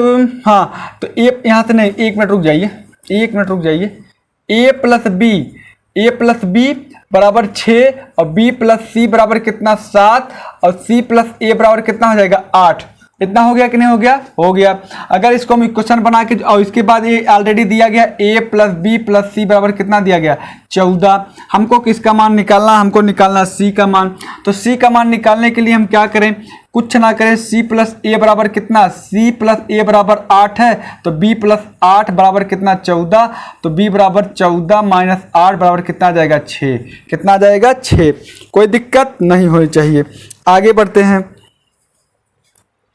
हाँ तो ए यहाँ से नहीं, 1 मिनट रुक जाइए, 1 मिनट रुक जाइए। ए प्लस बी बराबर 6 और बी प्लस सी बराबर कितना 7 और सी प्लस ए बराबर कितना हो जाएगा 8। इतना हो गया कि नहीं हो गया? हो गया। अगर इसको हम इक्वेशन बना के और इसके बाद ये ऑलरेडी दिया गया ए प्लस बी प्लस सी बराबर कितना दिया गया 14। हमको किसका मान निकालना? हमको निकालना सी का मान। तो सी का मान निकालने के लिए हम क्या करें? कुछ ना करें, सी प्लस ए बराबर कितना? सी प्लस ए बराबर 8 है, तो बी प्लस 8 बराबर कितना 14। तो बी बराबर 14 माइनस 8 बराबर कितना आ जाएगा 6। कितना आ जाएगा 6। कोई दिक्कत नहीं होनी चाहिए।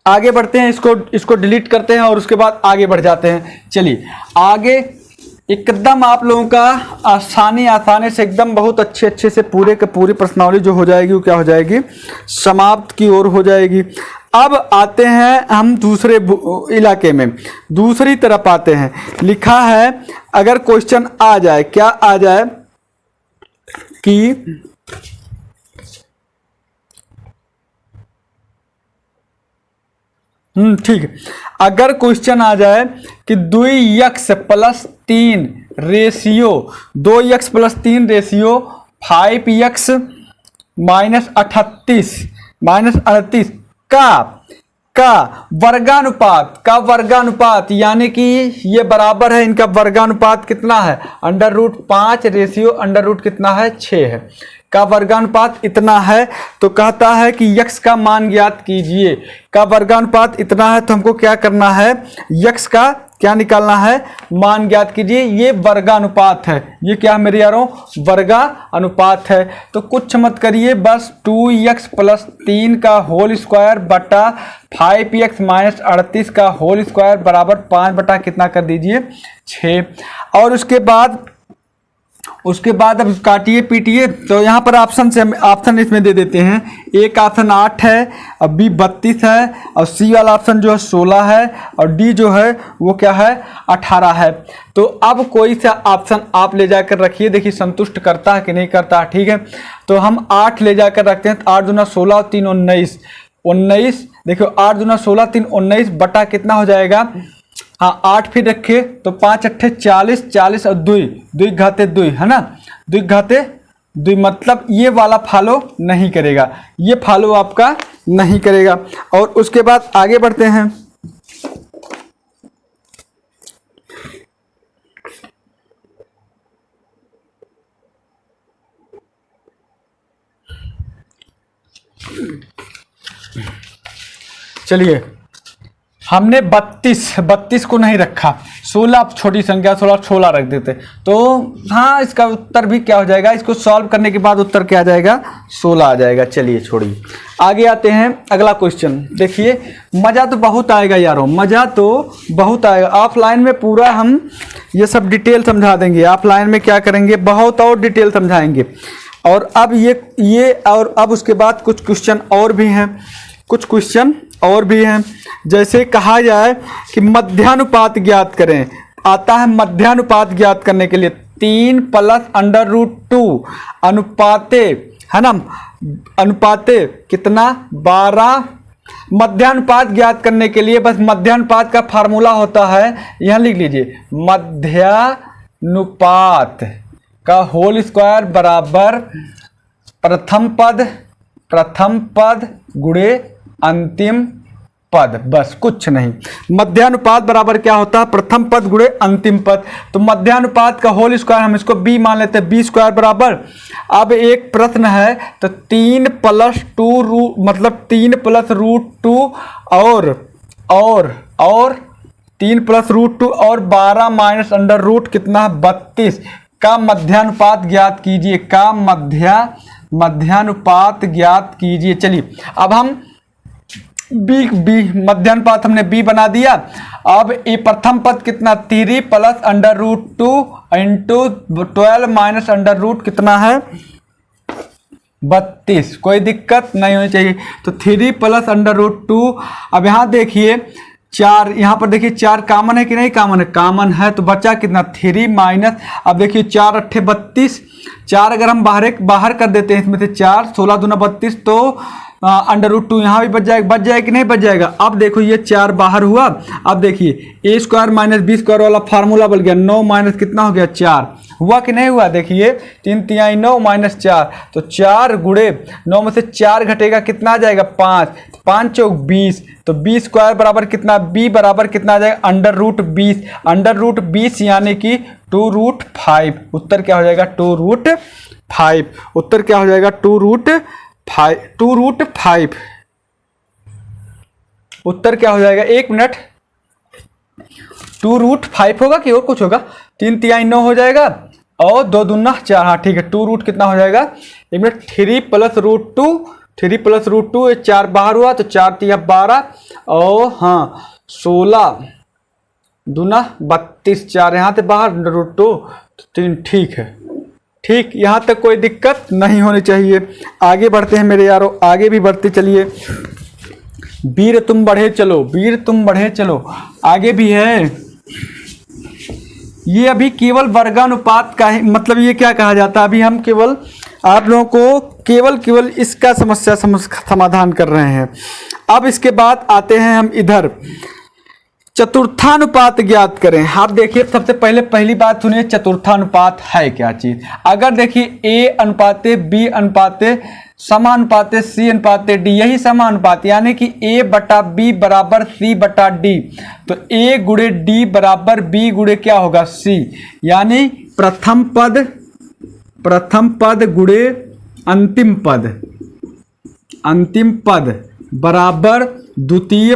आगे बढ़ते हैं, इसको डिलीट करते हैं और उसके बाद आगे बढ़ जाते हैं। चलिए आगे एकदम आप लोगों का आसानी से एकदम बहुत अच्छे से पूरे के पूरी प्रश्नावली जो हो जाएगी वो क्या हो जाएगी? समाप्त की ओर हो जाएगी। अब आते हैं हम दूसरे इलाके में, दूसरी तरफ आते हैं। लिखा है अगर क्वेश्चन आ जाए, क्या आ जाए कि ठीक है, अगर क्वेश्चन आ जाए कि 2x plus 3 ratio 2x plus 3 ratio 5x minus 38 का वर्गानुपात यानी कि ये बराबर है, इनका वर्गानुपात कितना है? √5 रेशियो √ कितना है 6 है, का वर्गानुपात इतना है। तो कहता है कि यक्स का मान ज्ञात कीजिए। का वर्गानुपात इतना है तो हमको क्या करना है? यक्स का क्या निकालना है? मान ज्ञात कीजिए। ये वर्गानुपात है, ये क्या है मेरे यारों? वर्गानुपात है। तो कुछ मत करिए, बस 2x प्लस 3 का होल स्क्वायर बटा 5x माइनस 38 का होल स्क्वायर बराबर 5 बटा कितना कर दीजिए 6। और उसके बाद अब काटिए पीटिए। तो यहाँ पर ऑप्शन इसमें दे देते हैं। एक ऑप्शन 8 है और बी 32 है और सी वाला ऑप्शन जो है 16 है और डी जो है वो क्या है 18 है। तो अब कोई सा ऑप्शन आप ले जाकर रखिए, देखिए संतुष्ट करता है कि नहीं करता है। ठीक है, तो हम 8 ले जाकर रखते हैं। 8 दूना 16 और 3 19। देखो 8 दूना 16 3 19 बटा कितना हो जाएगा? हाँ 8 फिर रखे तो 5 अट्ठे 40 और 2 घाते 2 है ना, 2 घाते 2 मतलब ये वाला फॉलो नहीं करेगा, ये फॉलो आपका नहीं करेगा। और उसके बाद आगे बढ़ते हैं। चलिए हमने 32 को नहीं रखा, 16 छोटी संख्या 16 रख देते तो हाँ इसका उत्तर भी क्या हो जाएगा? इसको सॉल्व करने के बाद उत्तर क्या आ जाएगा? 16 आ जाएगा। चलिए छोड़िए, आगे आते हैं। अगला क्वेश्चन देखिए, मज़ा तो बहुत आएगा यारों, मज़ा तो बहुत आएगा। ऑफलाइन में पूरा हम ये सब डिटेल समझा देंगे। ऑफलाइन में क्या करेंगे? बहुत और डिटेल समझाएंगे। और अब ये और अब उसके बाद कुछ क्वेश्चन और भी हैं, जैसे कहा जाए कि मध्यानुपात ज्ञात करें। आता है मध्यानुपात ज्ञात करने के लिए 3 प्लस √2 अनुपाते है ना, अनुपाते कितना 12। मध्यानुपात ज्ञात करने के लिए बस मध्यानुपात का फार्मूला होता है, यहाँ लिख लीजिए, मध्यानुपात का होल स्क्वायर बराबर प्रथम पद गुणे अंतिम पद, बस कुछ नहीं। मध्यानुपात बराबर क्या होता है? प्रथम पद गुणे अंतिम पद। तो मध्यानुपात का होल स्क्वायर हम इसको b मान लेते हैं, b स्क्वायर बराबर। अब एक प्रश्न है तो 3 प्लस √2 और 3 प्लस √2 और 12 माइनस √ कितना है 32 का मध्यानुपात ज्ञात कीजिए। का मध्यानुपात ज्ञात कीजिए। चलिए अब हम बी मध्यानुपात हमने बी बना दिया। अब ये प्रथम पद कितना 3 प्लस √2 इंटू 12 माइनस √ कितना है 32। कोई दिक्कत नहीं होनी चाहिए। तो 3 प्लस √2। अब यहाँ देखिए 4, यहाँ पर देखिए 4 कॉमन है कि नहीं? कॉमन है तो बचा कितना 3 माइनस, अब देखिए 4 अट्ठे 32, 4 अगर हम बाहर कर देते हैं इसमें से 4, 16 दूना 32 तो √2 यहाँ भी बच जाएगा कि नहीं बच जाएगा। अब देखो ये 4 बाहर हुआ। अब देखिए a² - b² वाला फार्मूला बन गया, 9 माइनस कितना हो गया 4, हुआ कि नहीं हुआ। देखिए 3 तिहाई 9 - 4, तो 4 गुणे 9 में से 4 घटेगा कितना आ जाएगा 5, 5 चौक 20, तो b² बराबर कितना, b बराबर कितना आ जाएगा √20, √20 यानी कि 2√5। उत्तर क्या हो जाएगा 2√5। उत्तर क्या हो जाएगा 2√5। उत्तर क्या हो जाएगा, 1 मिनट, 2√5 होगा कि और कुछ होगा। 3 तिहाई 9 हो जाएगा और 2 दूना 4, हाँ ठीक है। 2 कितना हो जाएगा, 1 मिनट, 3 + √2, 3 + √2, 4 बाहर हुआ तो 4 तिया 12 और हाँ 16 दूना 32, 4 यहाँ से बाहर √2 3, ठीक है। ठीक, यहाँ तक कोई दिक्कत नहीं होनी चाहिए। आगे बढ़ते हैं मेरे यारों, आगे भी बढ़ते चलिए। वीर तुम बढ़े चलो, वीर तुम बढ़े चलो, आगे भी है। ये अभी केवल वर्गानुपात का है, मतलब ये क्या कहा जाता है, अभी हम केवल आप लोगों को केवल इसका समस्या समाधान कर रहे हैं। अब इसके बाद आते हैं हम इधर, चतुर्थानुपात ज्ञात करें। आप देखिए सबसे पहले पहली बात सुनिए, चतुर्थानुपात है क्या चीज। अगर देखिए a अनुपाते b अनुपाते समानुपाते c अनुपाते d, यही समानुपात यानी कि a बटा b बराबर c बटा d, तो a गुणे d बराबर b गुणे क्या होगा c, यानी प्रथम पद गुणे अंतिम पद बराबर द्वितीय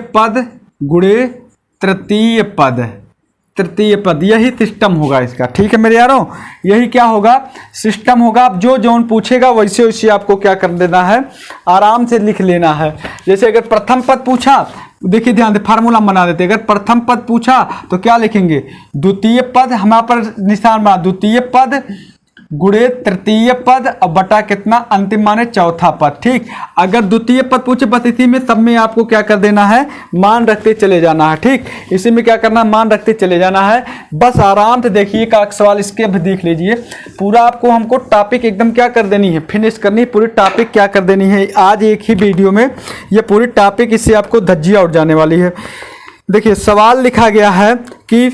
पद गुणे तृतीय पद, यही सिस्टम होगा इसका। ठीक है मेरे यारों, यही क्या होगा सिस्टम होगा। अब जो जोन पूछेगा वैसे वैसे आपको क्या कर देना है, आराम से लिख लेना है। जैसे अगर प्रथम पद पूछा, देखिए ध्यान से फार्मूला बना देते। अगर प्रथम पद पूछा तो क्या लिखेंगे, द्वितीय पद, हमारे पर निशान बना, द्वितीय पद गुणे तृतीय पद और बटा कितना अंतिम माने चौथा पद। ठीक, अगर द्वितीय पद पूछे बस इसी में सब में आपको क्या कर देना है, मान रखते चले जाना है। ठीक, इसी में क्या करना है, मान रखते चले जाना है। बस आराम से देखिए का सवाल इसके भी देख लीजिए। पूरा आपको हमको टॉपिक एकदम क्या कर देनी है, फिनिश करनी, पूरी टॉपिक क्या कर देनी है आज एक ही वीडियो में। ये पूरी टॉपिक इससे आपको धज्जियाँ उड़ जाने वाली है। देखिए सवाल लिखा गया है कि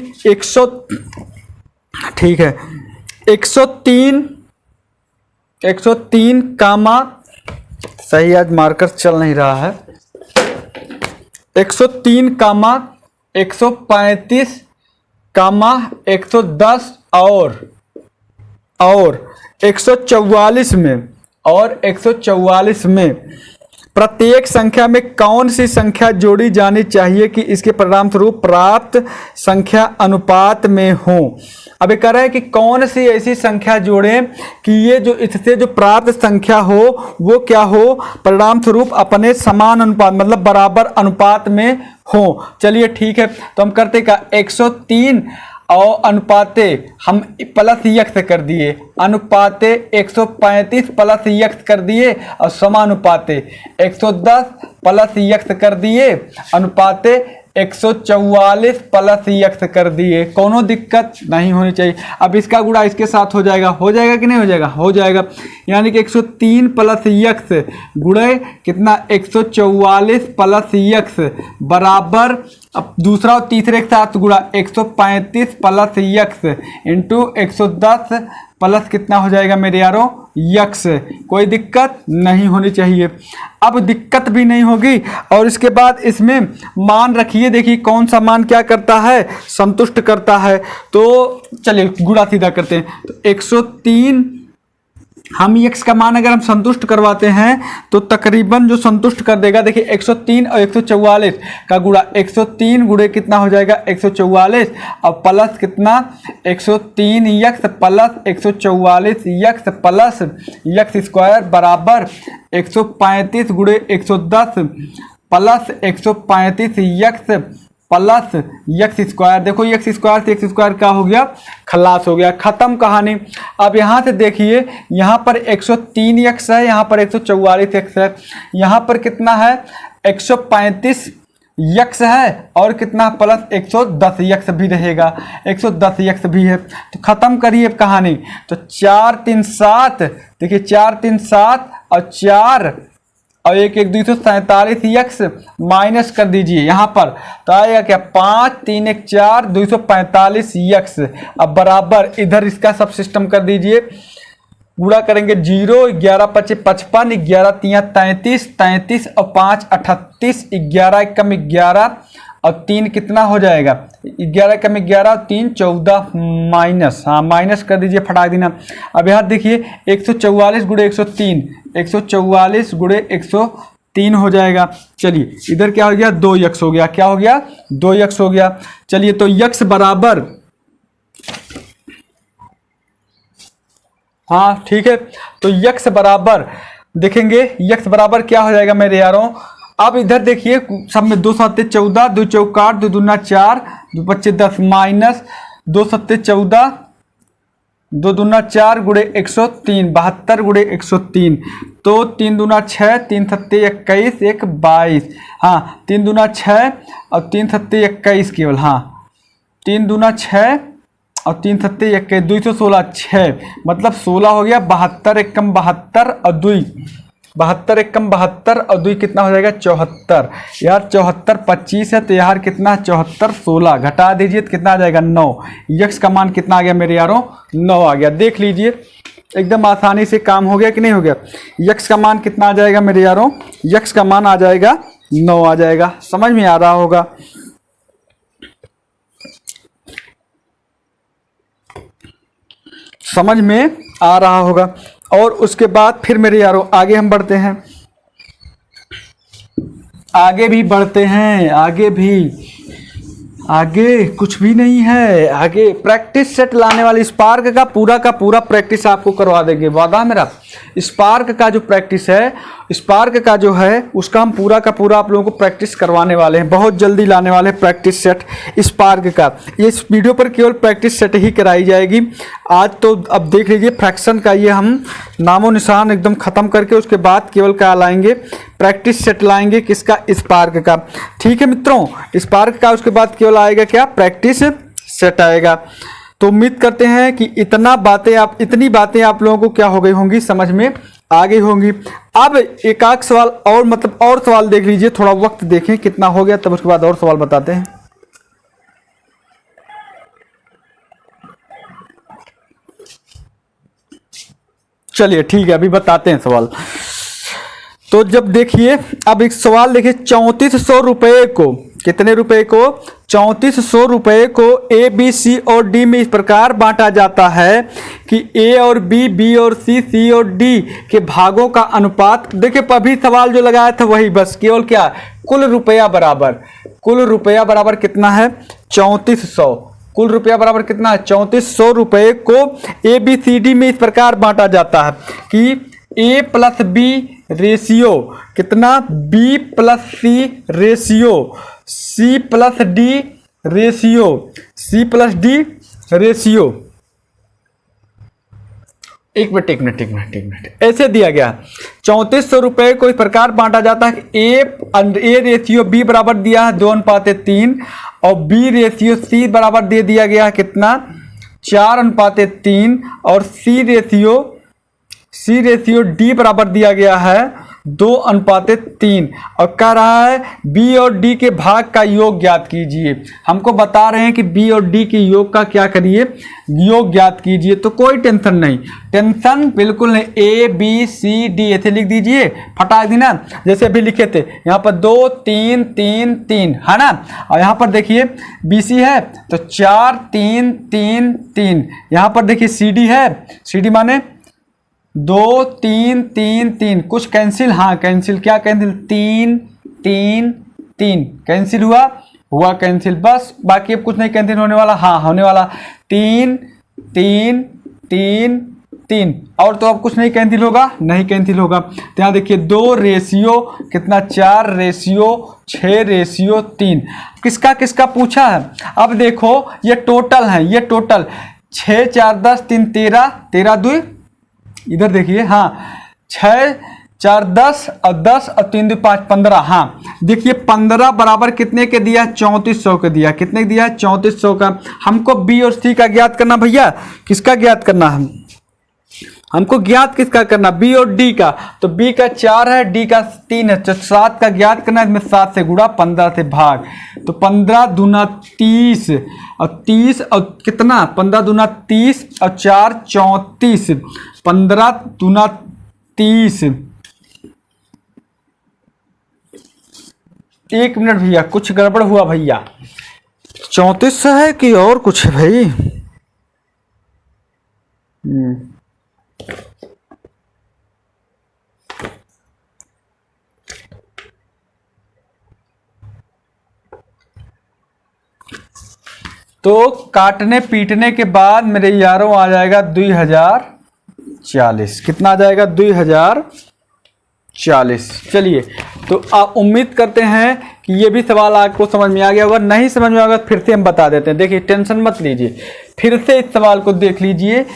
103 कामा, सही आज मार्कर चल नहीं रहा है, 103 कामा 135 कामा 110 और 144 में प्रत्येक संख्या में कौन सी संख्या जोड़ी जानी चाहिए कि इसके परिणाम स्वरूप प्राप्त संख्या अनुपात में हो। अब ये कह रहा है कि कौन सी ऐसी संख्या जोड़ें कि ये जो इससे जो प्राप्त संख्या हो वो क्या हो, परिणाम स्वरूप अपने समान अनुपात मतलब बराबर अनुपात में हो। चलिए ठीक है, तो हम करते क्या, 103 और अनुपाते हम प्लस यक्स कर दिए, अनुपाते 135 प्लस यक्स कर दिए और समानुपाते 110 प्लस यक्स कर दिए, अनुपाते 144 प्लस यक्स कर दिए। कोनो दिक्कत नहीं होनी चाहिए। अब इसका गुणा इसके साथ हो जाएगा कि नहीं हो जाएगा, हो जाएगा। यानी कि 103 प्लस यक्स गुणे कितना 144 प्लस यक्स बराबर, अब दूसरा और तीसरे के साथ गुणा 135 प्लस यक्स इंटू 110 प्लस कितना हो जाएगा मेरे यारों यक्स। कोई दिक्कत नहीं होनी चाहिए। अब दिक्कत भी नहीं होगी। और इसके बाद इसमें मान रखिए, देखिए कौन सा मान क्या करता है, संतुष्ट करता है। तो चलिए गुणा सीधा करते हैं। तो 103 हम x का मान अगर हम संतुष्ट करवाते हैं तो तकरीबन जो संतुष्ट कर देगा, देखिए 103 और 144 का गुणा 103 गुणे कितना हो जाएगा 144 और प्लस कितना 103 x plus 144 x plus x square बराबर 135 गुणे 110 plus 135 x plus x square. देखो यक्स स्क्वायर से एक्स स्क्वायर क्या हो गया, खलास हो गया, खत्म कहानी। अब यहाँ से देखिए, यहाँ पर 103 यक्स है, यहाँ पर 144 यक्स है, यहाँ पर कितना है 135 यक्स है और कितना प्लस 110 यक्स भी रहेगा, 110 यक्स भी है। तो ख़त्म करिए कहानी। तो 4 3 7, देखिए 4 3 7 और 4 और 1 1 247 यक्स माइनस कर दीजिए यहाँ पर, तो आएगा क्या 5 3 1 4 245 यक्स। अब बराबर इधर इसका सब सिस्टम कर दीजिए, पूरा करेंगे 0 11 5 55, 11 3 33, 33 और 5 38, 11 कम 11 और 3 कितना हो जाएगा, 11 कम 11 और 3 14 माइनस, हाँ माइनस कर दीजिए, फटा देना। अब यहाँ देखिए 144 गुणे 103, 144 गुणे 103 हो जाएगा। चलिए इधर क्या हो गया 2 यक्स हो गया, क्या हो गया 2 यक्स हो गया। चलिए तो यक्स बराबर, हाँ ठीक है, तो यक्स बराबर देखेंगे, यक्स बराबर क्या हो जाएगा मेरे यारों। अब इधर देखिए सब में 2 7 14, 2 चौक 8, 2 दूना 4, 2 25 10 माइनस 2 7 14, 2 दूना 4 गुणे 103, 72 गुणे 103, तो 3 दूना 6, 3 सत्ते 21, 1 22, हाँ 3 दूना 6 और 3 सत्ते 21 केवल, हाँ 3 दूना 6 और 3 सत्ते 21, 216 6, मतलब 16 हो गया। 72 1 कम 72 और 2, 72 1 कम 72 और 2 कितना हो जाएगा 74। यार 74 25 है, तो यार कितना 74 16, घटा दीजिए तो कितना आ जाएगा 9। यक्स का मान कितना आ गया मेरे यारों 9 आ गया। देख लीजिए एकदम आसानी से काम हो गया कि नहीं हो गया। यक्स का मान कितना आ जाएगा मेरे यारों, यक्स का मान आ जाएगा 9 आ जाएगा। समझ में आ रहा होगा। समझ में आ रहा होगा। और उसके बाद फिर मेरे यारों आगे हम बढ़ते हैं, आगे भी बढ़ते हैं, आगे कुछ भी नहीं है। आगे प्रैक्टिस सेट लाने वाले स्पार्क का पूरा प्रैक्टिस आपको करवा देंगे, वादा मेरा। स्पार्क का जो प्रैक्टिस है, स्पार्क का जो है उसका हम पूरा का पूरा आप लोगों को प्रैक्टिस करवाने वाले हैं, बहुत जल्दी लाने वाले हैं प्रैक्टिस सेट स्पार्क का। ये इस वीडियो पर केवल प्रैक्टिस सेट ही कराई जाएगी आज। तो अब देख लीजिए फ्रैक्शन का ये हम नामो निशान एकदम ख़त्म करके उसके बाद केवल क्या लाएंगे, प्रैक्टिस सेट लाएंगे। किसका, स्पार्क का। ठीक है मित्रों, स्पार्क का उसके बाद केवल आएगा क्या, प्रैक्टिस सेट आएगा। तो उम्मीद करते हैं कि इतनी बातें आप लोगों को क्या हो गई होंगी, समझ में आ गई होंगी। अब एक आध सवाल और, मतलब और सवाल देख लीजिए, थोड़ा वक्त देखें कितना हो गया, तब उसके बाद और सवाल बताते हैं। चलिए ठीक है, अभी बताते हैं सवाल। तो जब देखिए अब एक सवाल देखिए, 3400 रुपये को, कितने रुपए को, 3400 रुपये को ए बी सी और डी में इस प्रकार बांटा जाता है कि ए और बी, बी और सी और डी के भागों का अनुपात। देखिए अभी सवाल जो लगाया था वही, बस केवल क्या, कुल रुपया बराबर कितना है 3400। कुल रुपया बराबर कितना है 3400 रुपये को ए बी सी डी में इस प्रकार बांटा जाता है कि ए प्लस बी रेशियो कितना, B plus C ratio, C plus D ratio, C plus D ratio. एक मिनट ऐसे दिया गया 3400 रुपये को इस प्रकार बांटा जाता है कि ए रेशियो बी बराबर दिया है 2:3 और बी रेशियो सी बराबर दे दिया गया है कितना 4:3 और सी रेशियो डी बराबर दिया गया है 2:3 और कह रहा है बी और डी के भाग का योग ज्ञात कीजिए। हमको बता रहे हैं कि बी और डी के योग का क्या करिए, योग ज्ञात कीजिए। तो कोई टेंशन नहीं, टेंशन बिल्कुल नहीं। ए बी सी डी ऐसे लिख दीजिए, फटा देना जैसे अभी लिखे थे। यहाँ पर 2 3 3 3 है ना, और यहाँ पर देखिए बी सी है तो 4 3 3 3। यहाँ पर देखिए सी डी है, सी डी माने 2 3 3 3, कुछ कैंसिल, हाँ कैंसिल, क्या कैंसिल, 3 3 3 कैंसिल हुआ कैंसिल, बस बाकी अब कुछ नहीं कैंसिल होने वाला, हाँ होने वाला 3 3 3 3, और तो अब कुछ नहीं कैंसिल होगा, नहीं कैंसिल होगा। तो यहाँ देखिए 2 रेशियो कितना 4 रेशियो 6 रेशियो 3। किसका किसका पूछा है, अब देखो ये टोटल है, ये टोटल 6 4 10 3 13 13 2, इधर देखिए हाँ 6 4 10 और 10 और 3 2 5 15। हाँ देखिए 15 बराबर कितने के दिया, 3400 के दिया। कितने के दिया, 3400 का। हमको बी और सी का ज्ञात करना भैया, किसका ज्ञात करना है, हमको ज्ञात किसका करना, बी और डी का। तो बी का 4 है, डी का 3 है, तो 7 का ज्ञात करना है। इसमें 7 से गुणा, 15 से भाग। तो 15 दूना 30 और 30 और कितना, 15 दूना 30 और 4 34। 15 दूना 30। एक मिनट भैया, कुछ गड़बड़ हुआ भैया, 34 है कि और कुछ है भाई। तो काटने पीटने के बाद मेरे यारों आ जाएगा 2040। कितना आ जाएगा, 2040। चलिए, तो आप उम्मीद करते हैं कि ये भी सवाल आपको समझ में आ गया होगा। नहीं समझ में आएगा फिर से हम बता देते हैं। देखिए टेंशन मत लीजिए, फिर से इस सवाल को देख लीजिए,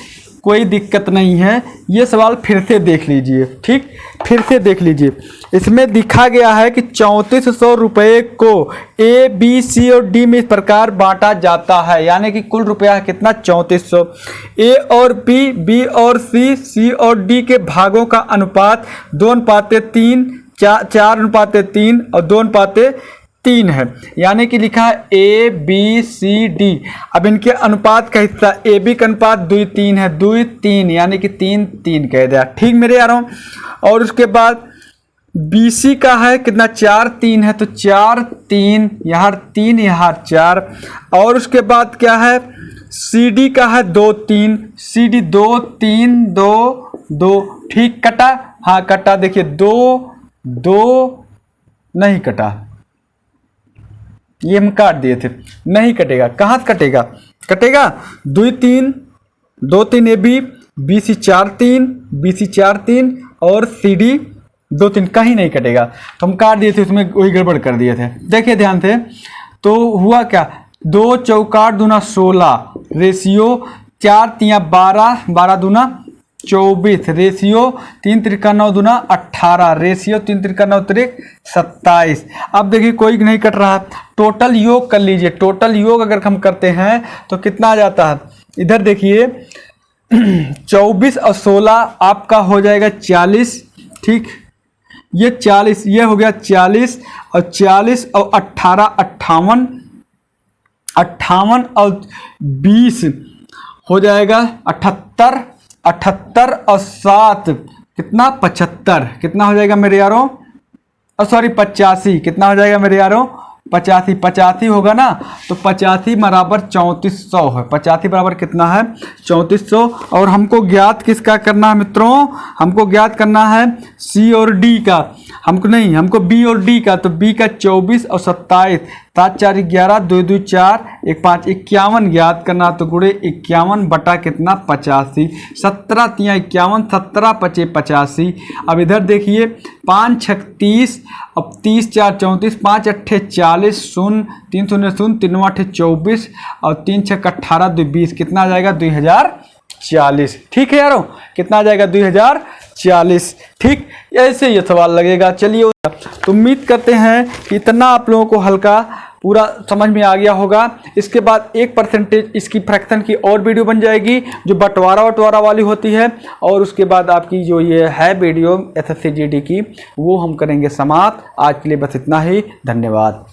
कोई दिक्कत नहीं है। ये सवाल फिर से देख लीजिए, ठीक, फिर से देख लीजिए। इसमें दिखा गया है कि 3400 रुपये को ए बी सी और डी में इस प्रकार बांटा जाता है, यानी कि कुल रुपया कितना, 3400। ए और बी, बी और सी, सी और डी के भागों का अनुपात 2:3, 4:3 और 2:3 है, यानी कि लिखा है ए बी सी डी। अब इनके अनुपात का हिस्सा ए बी का अनुपात 2:3 है, 2:3 यानी कि 3:3 कह दिया, ठीक मेरे यारों। और उसके बाद बी सी का है कितना, 4:3 है, तो 4:3 यहाँ 3 यहाँ 4। और उसके बाद क्या है, सी डी का है 2:3, सी डी 2:3 2 2, ठीक कटा, हाँ कटा। देखिए 2 2 नहीं कटा, ये हम काट दिए थे, नहीं कटेगा। कहाँ से कटेगा, कटेगा 2:3 2:3 A B, B C 4:3 B C 4:3 और सी डी 2:3, कहीं नहीं कटेगा। तो हम काट दिए थे, उसमें वही गड़बड़ कर दिए थे। देखिए ध्यान से, तो हुआ क्या, 2 चौकाट दूना 16, रेशियो 4 तिया 12, 12 दूना 24, रेशियो 3 त्रिका 9 दूना 18, रेशियो 3 त्रिका 9 त्रिक 27। अब देखिए कोई नहीं कट रहा, टोटल योग कर लीजिए। टोटल योग अगर हम करते हैं तो कितना आ जाता है, इधर देखिए 24 और 16 आपका हो जाएगा 40, ठीक, ये 40, ये हो गया 40 और 40 और 18 58, 58 और 20 हो जाएगा 78, 78 और 7 कितना, 75। कितना हो जाएगा मेरे यारों, सॉरी 85। कितना हो जाएगा मेरे यारों, 85। 85 होगा ना, तो 85 बराबर 3400 है। 85 बराबर कितना है, 3400। और हमको ज्ञात किसका करना है मित्रों, हमको ज्ञात करना है सी और डी का, हमको नहीं, हमको बी और डी का। तो बी का 24 और 27, 7 4 11, 2 2 4 1 5 51 ज्ञात करना। तो गुणे 51 बटा कितना, 85। 17 तिया 51, 17 पचे 85। अब इधर देखिए 5 6 30, अब 30 4 34, 5 8 40, 0 3 0 0 3 8 24 और 3 6 18 2 20। कितना आ जाएगा, 2040। ठीक है यारों, कितना आ जाएगा, 2040। ठीक, ऐसे ये सवाल लगेगा। चलिए, तो उम्मीद करते हैं कि इतना आप लोगों को हल्का पूरा समझ में आ गया होगा। इसके बाद 1% इसकी फ्रैक्शन की और वीडियो बन जाएगी जो बंटवारा वाली होती है, और उसके बाद आपकी जो ये है वीडियो SSC GD की, वो हम करेंगे समाप्त। आज के लिए बस इतना ही, धन्यवाद।